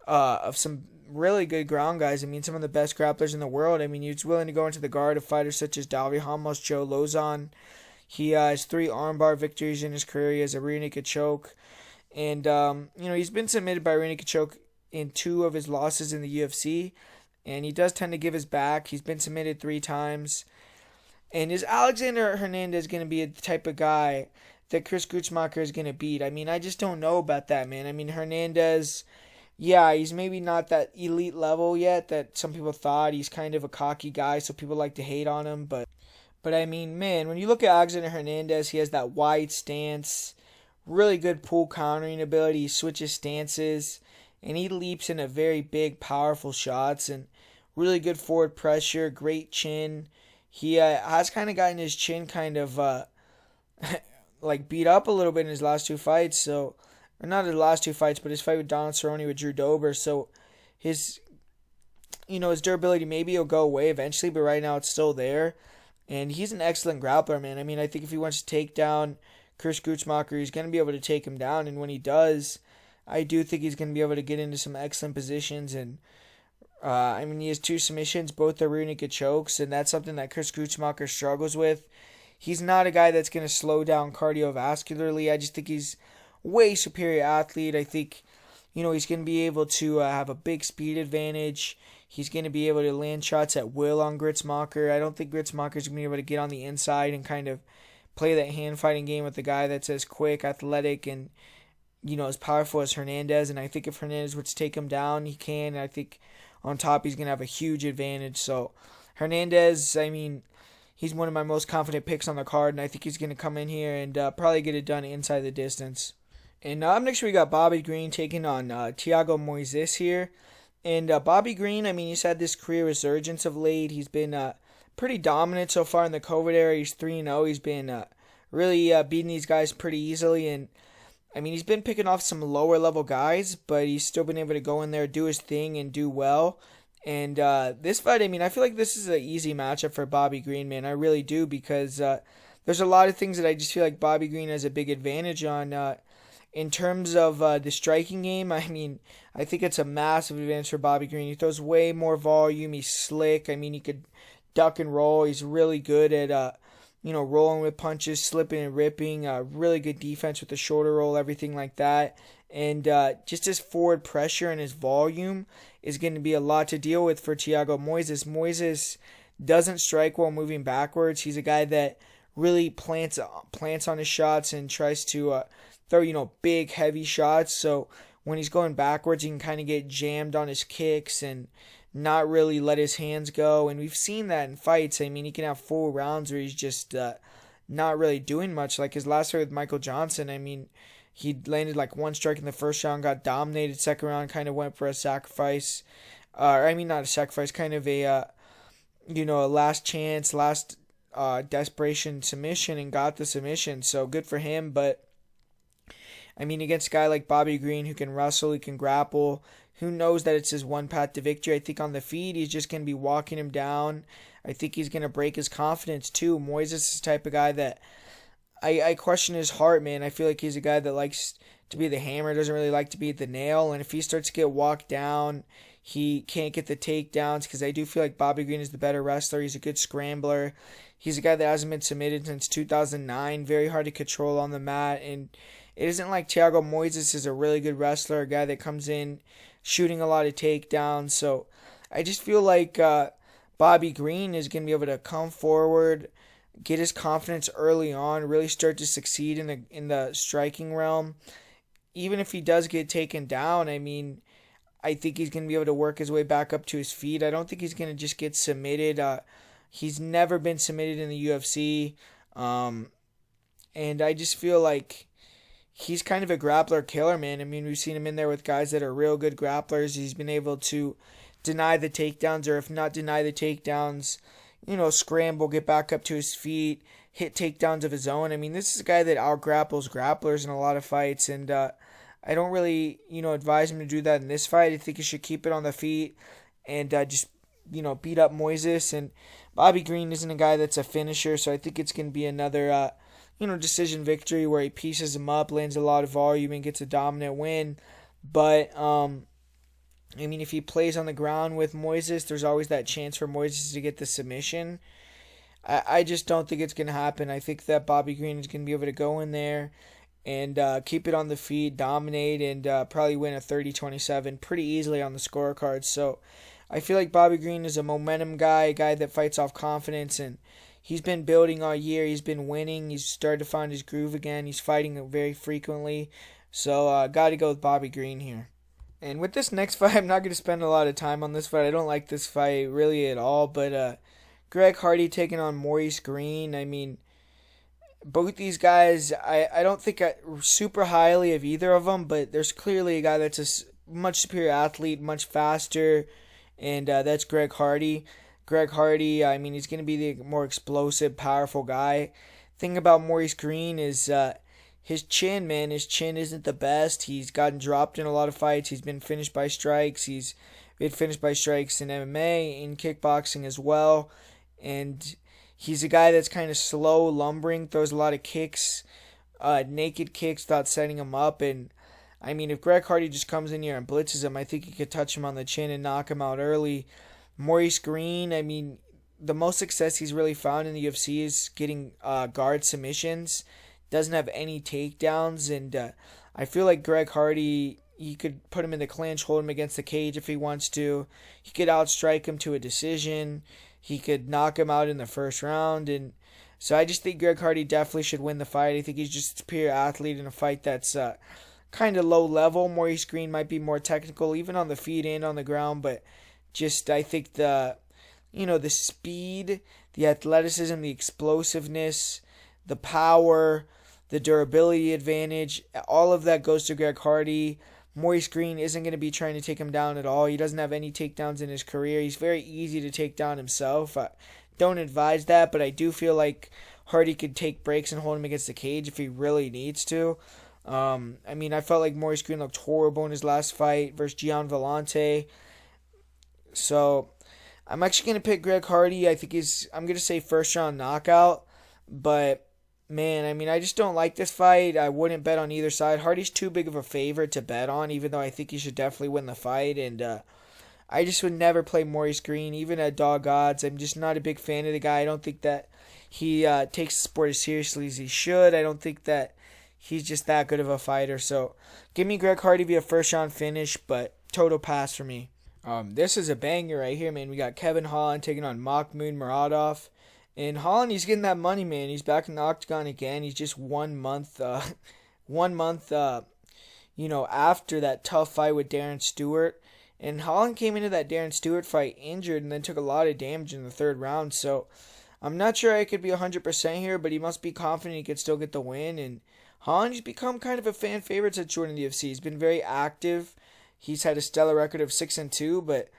A: of some really good ground guys. Some of the best grapplers in the world. He's willing to go into the guard of fighters such as Dalvi Ramos, Joe Lozon. He has 3 armbar victories in his career. He has a rear naked choke. And, he's been submitted by rear naked choke in 2 of his losses in the UFC. and he does tend to give his back. He's been submitted 3 times. And is Alexander Hernandez going to be the type of guy that Chris Gruetzemacher is going to beat? I mean, I just don't know about that, man. I mean, Hernandez, yeah, he's maybe not that elite level yet that some people thought. He's kind of a cocky guy, so people like to hate on him. But I mean, man, when you look at Alexander Hernandez, he has that wide stance, really good pull countering ability. He switches stances, and he leaps into very big, powerful shots, and really good forward pressure, great chin. He has kind of gotten his chin kind of like beat up a little bit in his last 2 fights. So, or not his last 2 fights, but his fight with Donald Cerrone with Drew Dober. So his his durability, maybe he'll go away eventually, but right now it's still there. And he's an excellent grappler, man. I mean, I think if he wants to take down Chris Gruetzemacher, he's going to be able to take him down. And when he does, I do think he's going to be able to get into some excellent positions. And I mean, he has 2 submissions, both are rear naked chokes, and that's something that Chris Gruetzemacher struggles with. He's not a guy that's going to slow down cardiovascularly. I just think he's way superior athlete. I think, he's going to be able to have a big speed advantage. He's going to be able to land shots at will on Gruetzemacher. I don't think Gruetzemacher is going to be able to get on the inside and kind of play that hand-fighting game with a guy that's as quick, athletic, and, as powerful as Hernandez. And I think if Hernandez were to take him down, he can. And I think on top, he's going to have a huge advantage. So, Hernandez, I mean, he's one of my most confident picks on the card, and I think he's going to come in here and probably get it done inside the distance. And up next, we got Bobby Greene taking on Thiago Moises here. And Bobby Greene, I mean, he's had this career resurgence of late. He's been pretty dominant so far in the COVID era. He's 3-0. He's been really beating these guys pretty easily. And, I mean, he's been picking off some lower-level guys, but he's still been able to go in there, do his thing, and do well. And this fight, I mean, I feel like this is an easy matchup for Bobby Greene, man. I really do, because there's a lot of things that I just feel like Bobby Greene has a big advantage on. In terms of the striking game, I mean, I think it's a massive advantage for Bobby Greene. He throws way more volume. He's slick. I mean, he could duck and roll. He's really good at, rolling with punches, slipping and ripping. Really good defense with the shoulder roll, everything like that. And just his forward pressure and his volume is going to be a lot to deal with for Thiago Moises. Moises doesn't strike while moving backwards. He's a guy that really plants on his shots and tries to throw, big, heavy shots. So when he's going backwards, he can kind of get jammed on his kicks and not really let his hands go. And we've seen that in fights. I mean, he can have full rounds where he's just not really doing much. Like his last fight with Michael Johnson, I mean, he landed like 1 strike in the first round, got dominated. Second round, kind of went for a sacrifice. Not a sacrifice, kind of a last chance, last desperation submission, and got the submission. So good for him. But I mean, against a guy like Bobby Greene who can wrestle, he can grapple, who knows that it's his one path to victory. I think on the feet, he's just going to be walking him down. I think he's going to break his confidence too. Moises is the type of guy that I question his heart, man. I feel like he's a guy that likes to be the hammer, doesn't really like to be the nail. And if he starts to get walked down, he can't get the takedowns, because I do feel like Bobby Greene is the better wrestler. He's a good scrambler. He's a guy that hasn't been submitted since 2009. Very hard to control on the mat. And it isn't like Thiago Moises is a really good wrestler, a guy that comes in shooting a lot of takedowns. So I just feel like Bobby Greene is going to be able to come forward, get his confidence early on, really start to succeed in the striking realm. Even if he does get taken down, I mean, I think he's going to be able to work his way back up to his feet. I don't think he's going to just get submitted. He's never been submitted in the UFC. And I just feel like he's kind of a grappler killer, man. I mean, we've seen him in there with guys that are real good grapplers. He's been able to deny the takedowns, or if not deny the takedowns, scramble, get back up to his feet, hit takedowns of his own. I mean, this is a guy that out-grapples grapplers in a lot of fights, and I don't really, advise him to do that in this fight. I think he should keep it on the feet and just, beat up Moises. And Bobby Greene isn't a guy that's a finisher, so I think it's going to be another decision victory where he pieces him up, lands a lot of volume, and gets a dominant win. But, I mean, if he plays on the ground with Moises, there's always that chance for Moises to get the submission. I just don't think it's going to happen. I think that Bobby Greene is going to be able to go in there and keep it on the feet, dominate, and probably win a 30-27 pretty easily on the scorecard. So I feel like Bobby Greene is a momentum guy, a guy that fights off confidence, and he's been building all year. He's been winning. He's started to find his groove again. He's fighting very frequently. So, got to go with Bobby Greene here. And with this next fight, I'm not going to spend a lot of time on this fight. I don't like this fight really at all. But Greg Hardy taking on Maurice Greene. I mean, both these guys, I don't think super highly of either of them. But there's clearly a guy that's a much superior athlete, much faster. And that's Greg Hardy. Greg Hardy, I mean, he's going to be the more explosive, powerful guy. Thing about Maurice Greene is his chin, man. His chin isn't the best. He's gotten dropped in a lot of fights. He's been finished by strikes. He's been finished by strikes in MMA, in kickboxing as well. And he's a guy that's kind of slow, lumbering, throws a lot of kicks, naked kicks without setting him up. And, I mean, if Greg Hardy just comes in here and blitzes him, I think he could touch him on the chin and knock him out early. Maurice Greene, I mean, the most success he's really found in the UFC is getting guard submissions. Doesn't have any takedowns, and I feel like Greg Hardy, he could put him in the clinch, hold him against the cage if he wants to. He could outstrike him to a decision. He could knock him out in the first round, and so I just think Greg Hardy definitely should win the fight. I think he's just a superior athlete in a fight that's kind of low level. Maurice Greene might be more technical, even on the feet and on the ground, but just I think the speed, the athleticism, the explosiveness, the power, the durability advantage, all of that goes to Greg Hardy. Maurice Greene isn't going to be trying to take him down at all. He doesn't have any takedowns in his career. He's very easy to take down himself. I don't advise that, but I do feel like Hardy could take breaks and hold him against the cage if he really needs to. I mean, I felt like Maurice Greene looked horrible in his last fight versus Gian Vellante. So, I'm actually going to pick Greg Hardy. I think I'm going to say first round knockout. But, man, I mean, I just don't like this fight. I wouldn't bet on either side. Hardy's too big of a favorite to bet on, even though I think he should definitely win the fight. And I just would never play Maurice Greene, even at dog odds. I'm just not a big fan of the guy. I don't think that he takes the sport as seriously as he should. I don't think that he's just that good of a fighter. So, give me Greg Hardy via first round finish, but total pass for me. This is a banger right here, man. We got Kevin Holland taking on Makhmud Muradov. And Holland, he's getting that money, man. He's back in the octagon again. He's just 1 month, after that tough fight with Darren Stewart. And Holland came into that Darren Stewart fight injured and then took a lot of damage in the third round. So I'm not sure I could be 100% here, but he must be confident he could still get the win. And Holland's become kind of a fan favorite since joining the UFC. He's been very active. He's had a stellar record of 6-2, but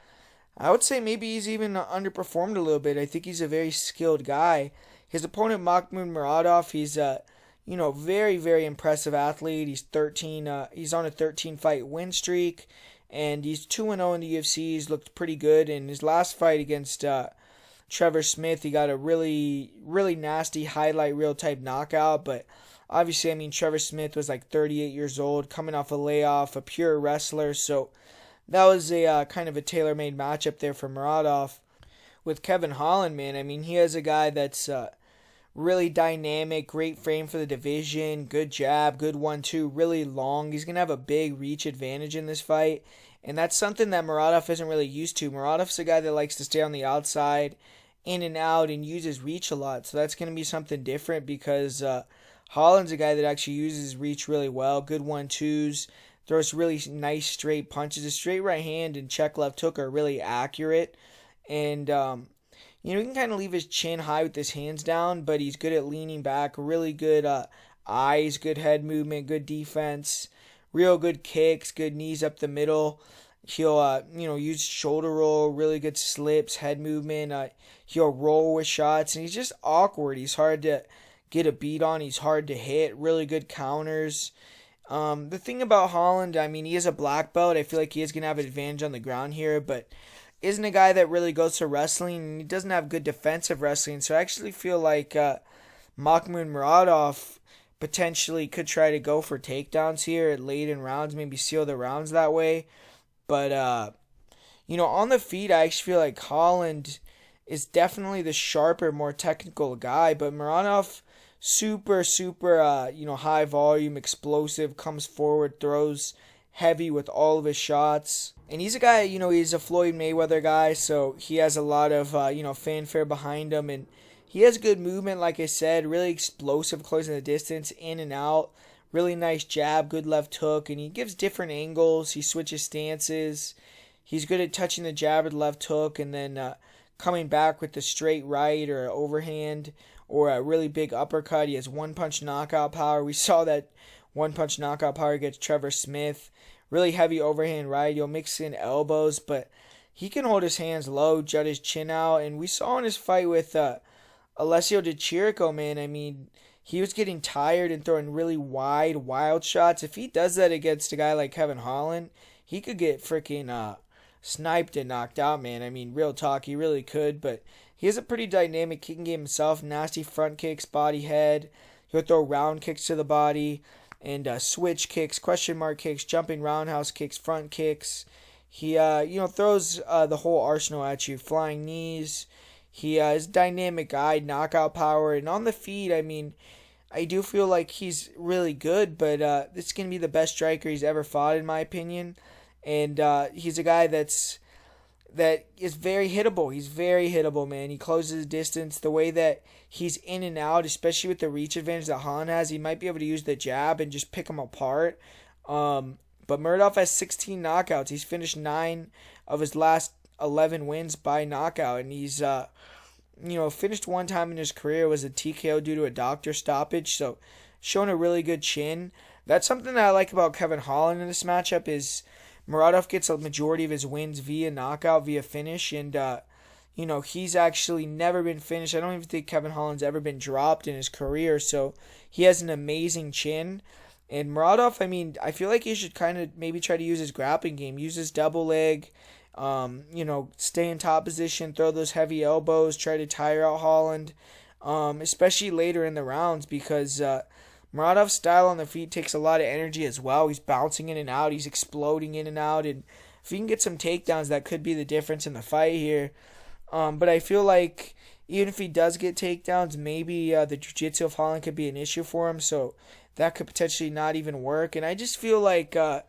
A: I would say maybe he's even underperformed a little bit. I think he's a very skilled guy. His opponent, Makhmud Muradov, he's a very, very impressive athlete. He's 13. He's on a 13-fight win streak, and he's 2-0 in the UFC. He's looked pretty good. In his last fight against Trevor Smith, he got a really, really nasty highlight reel type knockout, but obviously, I mean, Trevor Smith was like 38 years old, coming off a layoff, a pure wrestler. So that was a kind of a tailor-made matchup there for Muradov. With Kevin Holland, man, I mean, he has a guy that's really dynamic, great frame for the division, good jab, good 1-2, really long. He's going to have a big reach advantage in this fight. And that's something that Muradov isn't really used to. Muradov's a guy that likes to stay on the outside, in and out, and uses reach a lot. So that's going to be something different because Holland's a guy that actually uses reach really well. Good 1-2s, throws really nice straight punches. His straight right hand and check left hook are really accurate. And, he can kind of leave his chin high with his hands down, but he's good at leaning back. Really good eyes, good head movement, good defense. Real good kicks, good knees up the middle. He'll, use shoulder roll, really good slips, head movement. He'll roll with shots, and he's just awkward. He's hard to get a beat on. He's hard to hit. Really good counters. The thing about Holland, I mean, he is a black belt. I feel like he is going to have an advantage on the ground here, but isn't a guy that really goes to wrestling, and he doesn't have good defensive wrestling. So I actually feel like Makhmud Muradov potentially could try to go for takedowns here late in rounds, maybe seal the rounds that way. But, on the feet, I actually feel like Holland is definitely the sharper, more technical guy, but Muradov, super, high volume, explosive, comes forward, throws heavy with all of his shots. And he's a guy, he's a Floyd Mayweather guy, so he has a lot of, fanfare behind him. And he has good movement, like I said, really explosive, closing the distance, in and out. Really nice jab, good left hook, and he gives different angles. He switches stances. He's good at touching the jab with left hook and then coming back with the straight right or overhand or a really big uppercut. He has one-punch knockout power. We saw that one-punch knockout power against Trevor Smith. Really heavy overhand right. He'll mix in elbows, but he can hold his hands low, jut his chin out. And we saw in his fight with Alessio Di Chirico, man, I mean, he was getting tired and throwing really wide, wild shots. If he does that against a guy like Kevin Holland, he could get freaking sniped and knocked out, man. I mean, real talk, he really could. But he has a pretty dynamic kicking game himself. Nasty front kicks, body head. He'll throw round kicks to the body and switch kicks, question mark kicks, jumping roundhouse kicks, front kicks. He, throws the whole arsenal at you. Flying knees. He is dynamic guy, knockout power. And on the feet, I mean, I do feel like he's really good, but this is going to be the best striker he's ever fought, in my opinion. And he's a guy that is very hittable. He's very hittable, man. He closes his distance. The way that he's in and out, especially with the reach advantage that Holland has, he might be able to use the jab and just pick him apart. But Muradov has 16 knockouts. He's finished 9 of his last 11 wins by knockout, and he's finished one time in his career was a TKO due to a doctor stoppage, so showing a really good chin. That's something that I like about Kevin Holland in this matchup is Muradov gets a majority of his wins via knockout, via finish, and he's actually never been finished. I don't even think Kevin Holland's ever been dropped in his career, so he has an amazing chin. And Muradov, I mean, I feel like he should kind of maybe try to use his grappling game, use his double leg, stay in top position, throw those heavy elbows, try to tire out Holland, especially later in the rounds because Muradov's style on the feet takes a lot of energy as well. He's bouncing in and out, he's exploding in and out, and if he can get some takedowns, that could be the difference in the fight here. But I feel like even if he does get takedowns, maybe the jiu-jitsu of Holland could be an issue for him, so that could potentially not even work. And I just feel like the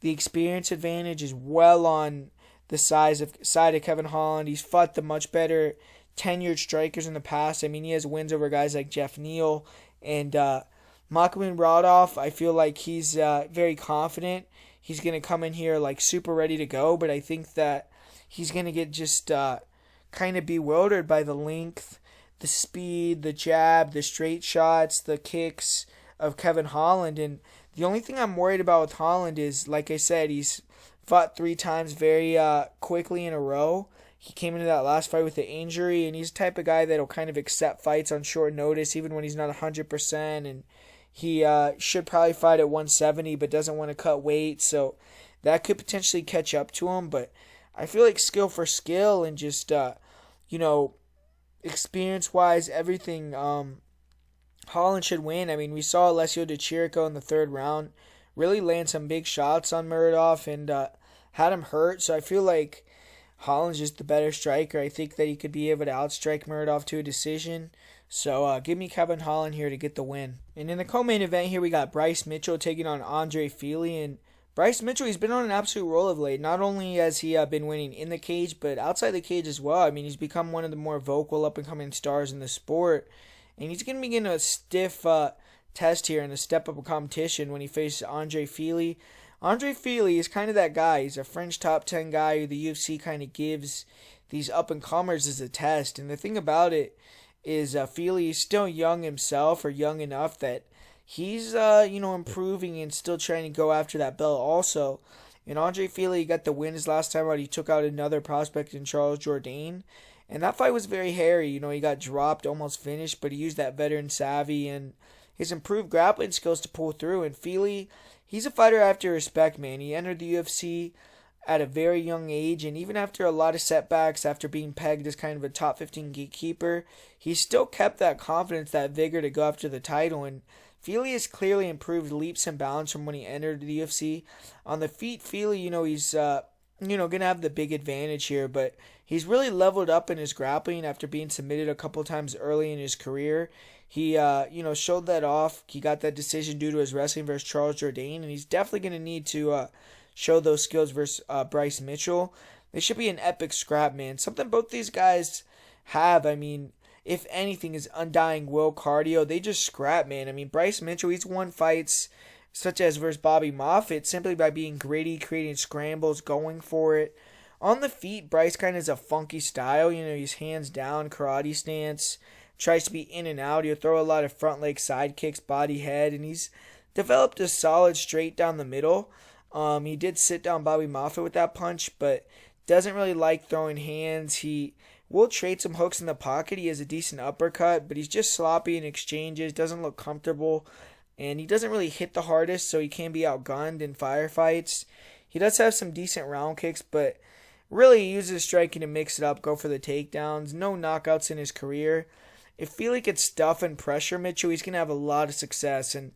A: experience advantage is well on the side of Kevin Holland. He's fought the much better tenured strikers in the past. I mean, he has wins over guys like Jeff Neal and Muradov. I feel like he's very confident. He's going to come in here like super ready to go, but I think that he's going to get just kind of bewildered by the length, the speed, the jab, the straight shots, the kicks of Kevin Holland. And the only thing I'm worried about with Holland is, like I said, he's fought 3 times very quickly in a row. He came into that last fight with an injury, and he's the type of guy that'll kind of accept fights on short notice, even when he's not 100%. And he should probably fight at 170, but doesn't want to cut weight, so that could potentially catch up to him. But I feel like skill for skill and just, experience-wise, everything, Holland should win. I mean, we saw Alessio Di Chirico in the 3rd round really land some big shots on Muradov and had him hurt. So I feel like Holland's just the better striker. I think that he could be able to outstrike Muradov to a decision. So give me Kevin Holland here to get the win. And in the co-main event here, we got Bryce Mitchell taking on Andre Fili. And Bryce Mitchell, he's been on an absolute roll of late. Not only has he been winning in the cage, but outside the cage as well. I mean, he's become one of the more vocal up-and-coming stars in the sport. And he's going to be getting a stiff test here in the step-up of competition when he faces Andre Fili. Andre Fili is kind of that guy. He's a French top 10 guy who the UFC kind of gives these up-and-comers as a test. And the thing about it is Fili is still young himself, or young enough that he's, improving and still trying to go after that belt also. And Andre Fili got the win his last time out. He took out another prospect in Charles Jourdain. And that fight was very hairy. He got dropped, almost finished, but he used that veteran savvy and his improved grappling skills to pull through. And Fili, he's a fighter I have to respect, man. He entered the UFC at a very young age, and even after a lot of setbacks, after being pegged as kind of a top 15 gatekeeper, he still kept that confidence, that vigor to go after the title. And Fili has clearly improved leaps and bounds from when he entered the UFC. On the feet, Fili, he's going to have the big advantage here, but he's really leveled up in his grappling after being submitted a couple times early in his career. He, showed that off. He got that decision due to his wrestling versus Charles Jourdain, and he's definitely going to need to show those skills versus Bryce Mitchell. This should be an epic scrap, man. Something both these guys have, I mean, if anything, is undying will cardio. They just scrap, man. I mean, Bryce Mitchell, he's won fights such as versus Bobby Moffett simply by being gritty, creating scrambles, going for it. On the feet, Bryce kind of has a funky style. You know, he's hands down, karate stance, tries to be in and out. He'll throw a lot of front leg side kicks, body head, and he's developed a solid straight down the middle. He did sit down Bobby Moffett with that punch, but doesn't really like throwing hands. He will trade some hooks in the pocket. He has a decent uppercut, but he's just sloppy in exchanges, doesn't look comfortable, and he doesn't really hit the hardest, so he can be outgunned in firefights. He does have some decent round kicks, but really he uses striking to mix it up, go for the takedowns. No knockouts in his career. If Fili could stuff and pressure Mitchell, he's going to have a lot of success. And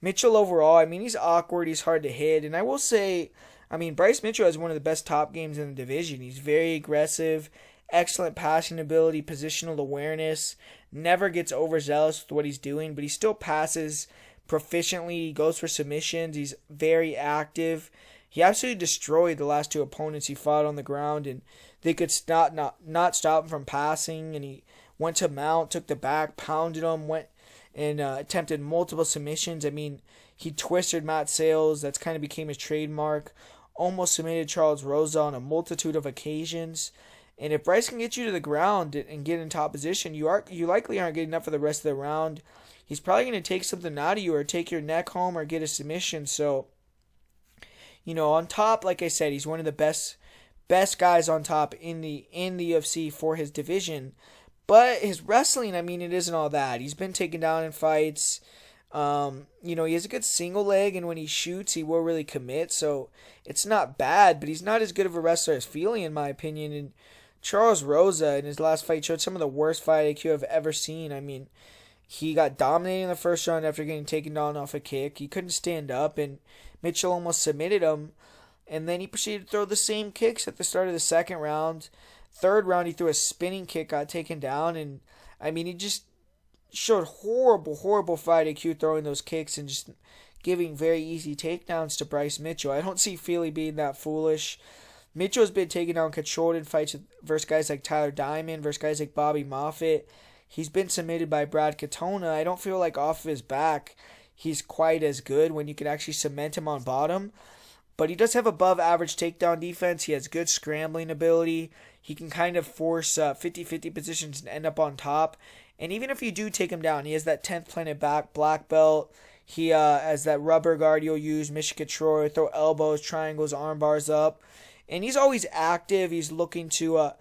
A: Mitchell overall, I mean, he's awkward, he's hard to hit, and I will say, I mean, Bryce Mitchell has one of the best top games in the division. He's very aggressive, excellent passing ability, positional awareness, never gets overzealous with what he's doing, but he still passes proficiently. He goes for submissions. He's very active. He absolutely destroyed the last two opponents he fought on the ground, and they could not stop him from passing, and he went to mount, took the back, pounded him, went and attempted multiple submissions. I mean, he twisted Matt Sales. That's kind of became his trademark. Almost submitted Charles Rosa on a multitude of occasions. And if Bryce can get you to the ground and get in top position, you likely aren't getting enough for the rest of the round. He's probably going to take something out of you or take your neck home or get a submission. So, you know, on top, like I said, he's one of the best guys on top in the UFC for his division. But his wrestling, I mean, it isn't all that. He's been taken down in fights. You know, he has a good single leg, and when he shoots, he will really commit. So it's not bad, but he's not as good of a wrestler as Fili, in my opinion. And Charles Rosa, in his last fight, showed some of the worst fight IQ I've ever seen. I mean, he got dominated in the first round after getting taken down off a kick. He couldn't stand up, and Mitchell almost submitted him. And then he proceeded to throw the same kicks at the start of the second round. Third round, he threw a spinning kick, got taken down, and I mean, he just showed horrible fight IQ throwing those kicks and just giving very easy takedowns to Bryce Mitchell. I don't see Fili being that foolish. Mitchell's been taking down controlled in fights versus guys like Tyler Diamond, versus guys like Bobby Moffett. He's been submitted by Brad Katona. I don't feel like off of his back he's quite as good when you can actually cement him on bottom. But he does have above average takedown defense. He has good scrambling ability. He can kind of force 50-50 positions and end up on top. And even if you do take him down, he has that 10th planet back black belt. He has that rubber guard you'll use, Michigan Troy, throw elbows, triangles, arm bars up. And he's always active. He's looking to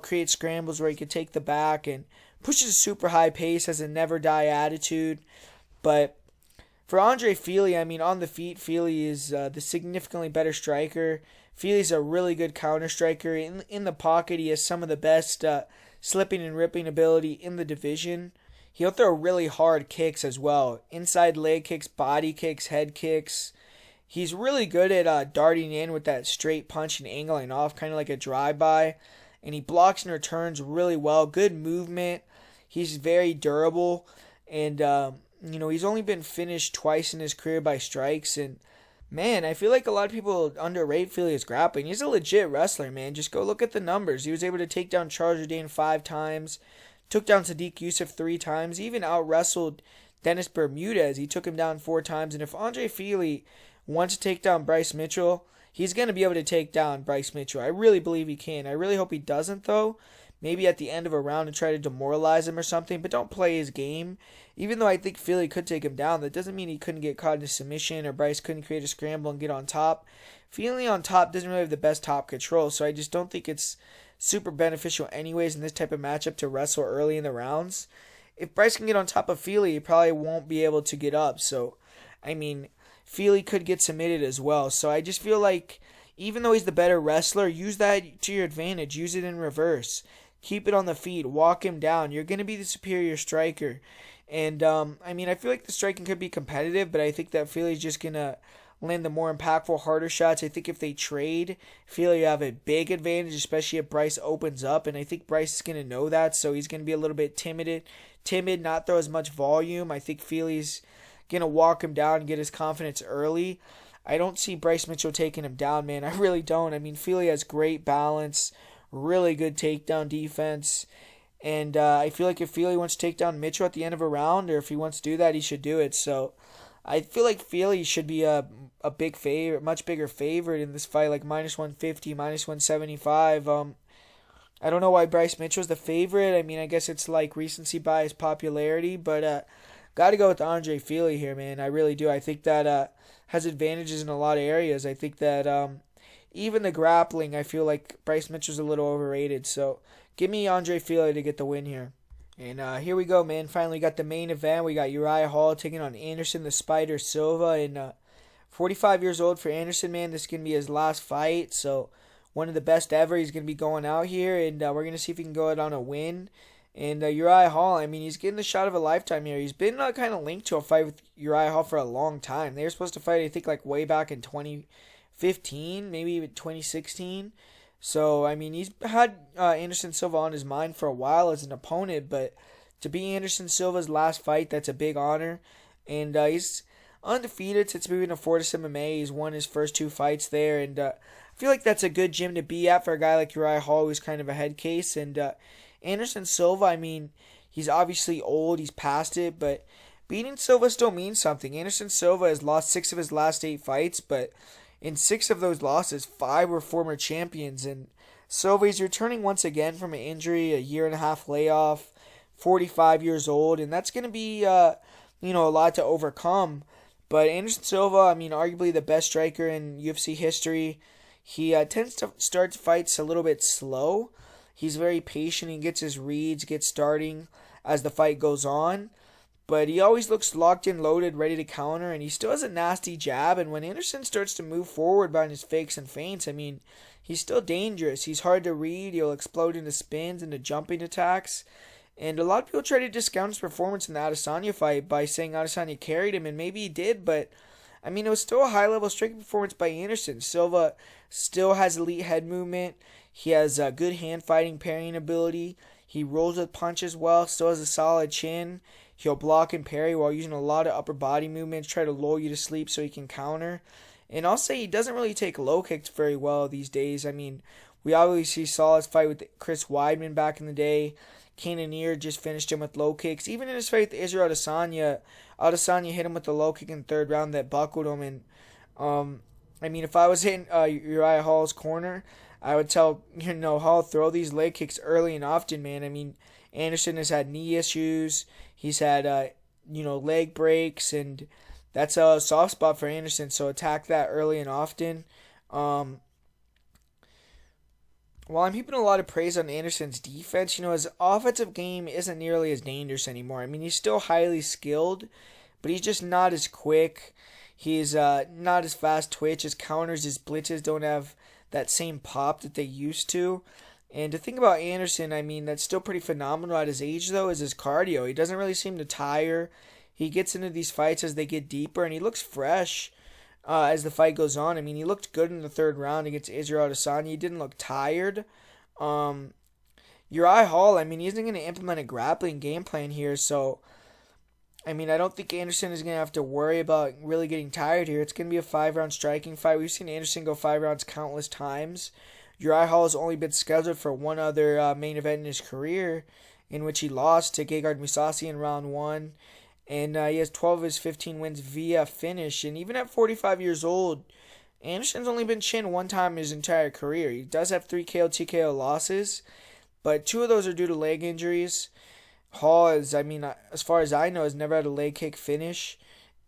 A: create scrambles where he can take the back and pushes a super high pace, has a never die attitude. But for Andre Fili, I mean, on the feet, Fili is the significantly better striker. Fili's a really good counter striker. In the pocket, he has some of the best slipping and ripping ability in the division. He'll throw really hard kicks as well. Inside leg kicks, body kicks, head kicks. He's really good at darting in with that straight punch and angling off, kind of like a drive-by. And he blocks and returns really well. Good movement. He's very durable. And, he's only been finished twice in his career by strikes. And, man, I feel like a lot of people underrate Fili's grappling. He's a legit wrestler, man. Just go look at the numbers. He was able to take down Charles Jourdain 5 times. Took down Sadiq Youssef 3 times. He even out-wrestled Dennis Bermudez. He took him down 4 times. And if Andre Fili wants to take down Bryce Mitchell, he's going to be able to take down Bryce Mitchell. I really believe he can. I really hope he doesn't, though. Maybe at the end of a round and try to demoralize him or something, but don't play his game. Even though I think Fili could take him down, that doesn't mean he couldn't get caught in a submission or Bryce couldn't create a scramble and get on top. Fili on top doesn't really have the best top control, so I just don't think it's super beneficial anyways in this type of matchup to wrestle early in the rounds. If Bryce can get on top of Fili, he probably won't be able to get up. So, I mean, Fili could get submitted as well. So I just feel like even though he's the better wrestler, use that to your advantage. Use it in reverse. Keep it on the feet. Walk him down. You're going to be the superior striker. And, I feel like the striking could be competitive, but I think that Fili's just going to land the more impactful, harder shots. I think if they trade, Fili have a big advantage, especially if Bryce opens up. And I think Bryce is going to know that, so he's going to be a little bit timid, not throw as much volume. I think Fili's going to walk him down and get his confidence early. I don't see Bryce Mitchell taking him down, man. I really don't. I mean, Fili has great balance, really good takedown defense. And I feel like if Fili wants to take down Mitchell at the end of a round, or if he wants to do that, he should do it. So I feel like Fili should be a big favorite, much bigger favorite in this fight, like -150, -175. I don't know why Bryce Mitchell's the favorite. I mean, I guess it's like recency bias popularity, but got to go with Andre Fili here, man. I really do. I think that has advantages in a lot of areas. I think that even the grappling, I feel like Bryce Mitchell's a little overrated. So give me Andre Fili to get the win here. And here we go, man. Finally got the main event. We got Uriah Hall taking on Anderson the Spider Silva. And 45 years old for Anderson, man. This is going to be his last fight. So one of the best ever. He's going to be going out here. And we're going to see if he can go out on a win. And Uriah Hall, I mean, he's getting the shot of a lifetime here. He's been kind of linked to a fight with Uriah Hall for a long time. They were supposed to fight, I think, like way back in 2015, maybe even 2016. So, I mean, he's had Anderson Silva on his mind for a while as an opponent, but to be Anderson Silva's last fight, that's a big honor. And he's undefeated since moving to Fortis MMA. He's won his first 2 fights there, and I feel like that's a good gym to be at for a guy like Uriah Hall, who's kind of a head case. And Anderson Silva, I mean, he's obviously old, he's past it, but beating Silva still means something. Anderson Silva has lost 6 of his last 8 fights, but in 6 of those losses, 5 were former champions. And Silva is returning once again from an injury, a 1.5 year layoff, 45 years old, and that's going to be, a lot to overcome. But Anderson Silva, I mean, arguably the best striker in UFC history. He tends to start fights a little bit slow. He's very patient. He gets his reads, gets starting as the fight goes on. But he always looks locked in, loaded, ready to counter, and he still has a nasty jab. And when Anderson starts to move forward behind his fakes and feints, I mean, he's still dangerous. He's hard to read. He'll explode into spins, into jumping attacks. And a lot of people try to discount his performance in the Adesanya fight by saying Adesanya carried him, and maybe he did, but I mean, it was still a high-level striking performance by Anderson. Silva still has elite head movement. He has good hand-fighting parrying ability. He rolls with punches well, still has a solid chin. He'll block and parry while using a lot of upper body movements, try to lull you to sleep so he can counter. And I'll say he doesn't really take low kicks very well these days. I mean, we obviously saw his fight with Chris Weidman back in the day. Cannonier just finished him with low kicks. Even in his fight with Israel Adesanya, Adesanya hit him with the low kick in the 3rd round that buckled him. And I mean, if I was in Uriah Hall's corner, I would tell Hall, throw these leg kicks early and often, man. I mean, Anderson has had knee issues. He's had leg breaks, and that's a soft spot for Anderson. So attack that early and often. While I'm heaping a lot of praise on Anderson's defense, his offensive game isn't nearly as dangerous anymore. I mean, he's still highly skilled, but he's just not as quick. He's not as fast twitch. His counters, his blitzes don't have that same pop that they used to. And to think about Anderson, I mean, that's still pretty phenomenal at his age, though, is his cardio. He doesn't really seem to tire. He gets into these fights as they get deeper, and he looks fresh as the fight goes on. I mean, he looked good in the 3rd round against Israel Adesanya. He didn't look tired. Uriah Hall, I mean, he isn't going to implement a grappling game plan here, so I mean, I don't think Anderson is going to have to worry about really getting tired here. It's going to be a 5-round striking fight. We've seen Anderson go 5 rounds countless times. Uriah Hall has only been scheduled for one other main event in his career, in which he lost to Gegard Mousasi in round 1. And he has 12 of his 15 wins via finish. And even at 45 years old, Anderson's only been chinned 1 time in his entire career. He does have 3 KO, TKO losses, but 2 of those are due to leg injuries. Hall is, I mean, as far as I know, has never had a leg kick finish.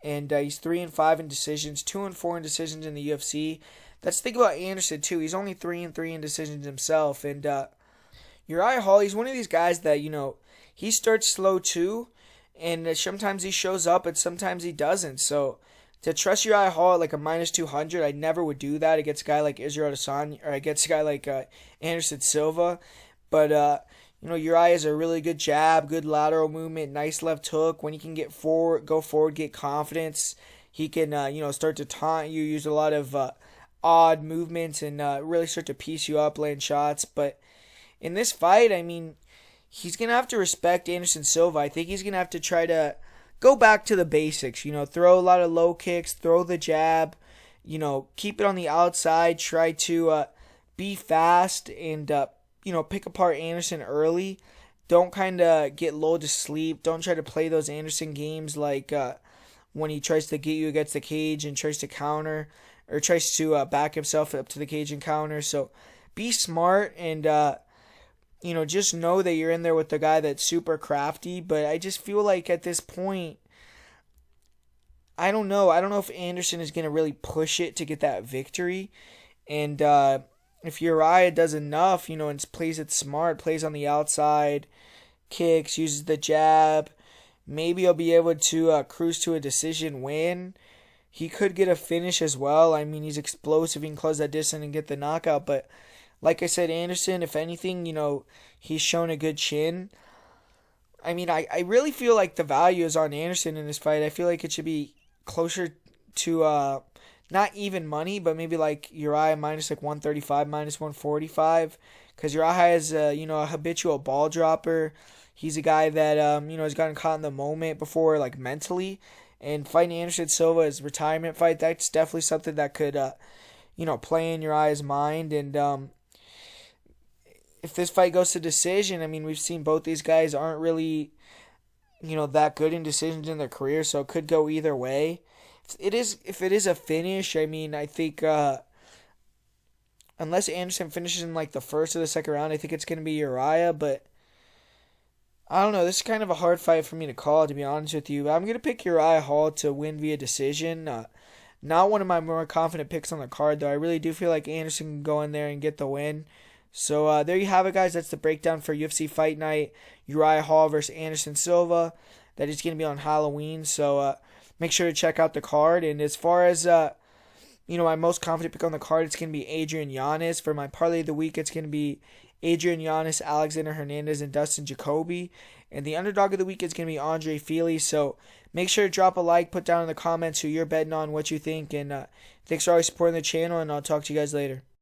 A: And he's 3-5 in decisions, 2-4 in decisions in the UFC. That's the thing about Anderson, too. He's only 3-3 in decisions himself. And Uriah Hall, he's one of these guys that, he starts slow, too. And sometimes he shows up, but sometimes he doesn't. So to trust Uriah Hall at like a -200, I never would do that against a guy like Israel Adesanya or against a guy like Anderson Silva. But Uriah has a really good jab, good lateral movement, nice left hook. When he can go forward, get confidence, he can start to taunt you, use a lot of odd movements, and really start to piece you up, land shots. But in this fight, I mean, he's going to have to respect Anderson Silva. I think he's going to have to try to go back to the basics, throw a lot of low kicks, throw the jab, keep it on the outside. Try to be fast and, pick apart Anderson early. Don't kind of get lulled to sleep. Don't try to play those Anderson games like when he tries to get you against the cage and tries to counter or tries to back himself up to the cage and counter. So be smart and, just know that you're in there with the guy that's super crafty. But I just feel like at this point, I don't know. I don't know if Anderson is going to really push it to get that victory. And if Uriah does enough, and plays it smart, plays on the outside, kicks, uses the jab, maybe he'll be able to cruise to a decision win. He could get a finish as well. I mean, he's explosive. He can close that distance and get the knockout. But like I said, Anderson, if anything, he's shown a good chin. I mean, I really feel like the value is on Anderson in this fight. I feel like it should be closer to not even money, but maybe like Uriah minus like 135, minus 145. Because Uriah is, a habitual ball dropper. He's a guy that, has gotten caught in the moment before, like mentally. And fighting Anderson Silva, his retirement fight, that's definitely something that could, play in Uriah's mind. And if this fight goes to decision, I mean, we've seen both these guys aren't really, that good in decisions in their career, so it could go either way. If it is a finish, I mean, I think unless Anderson finishes in like the first or the second round, I think it's going to be Uriah, but I don't know. This is kind of a hard fight for me to call, to be honest with you. I'm going to pick Uriah Hall to win via decision. Not one of my more confident picks on the card, though. I really do feel like Anderson can go in there and get the win. So there you have it, guys. That's the breakdown for UFC Fight Night. Uriah Hall versus Anderson Silva. That is going to be on Halloween. So make sure to check out the card. And as far as, my most confident pick on the card, it's going to be Adrian Yanez. For my parlay of the week, it's going to be Adrian Yanez, Alexander Hernandez, and Dustin Jacoby. And the underdog of the week is going to be Fili. So make sure to drop a like, put down in the comments who you're betting on, what you think. And thanks for always supporting the channel, and I'll talk to you guys later.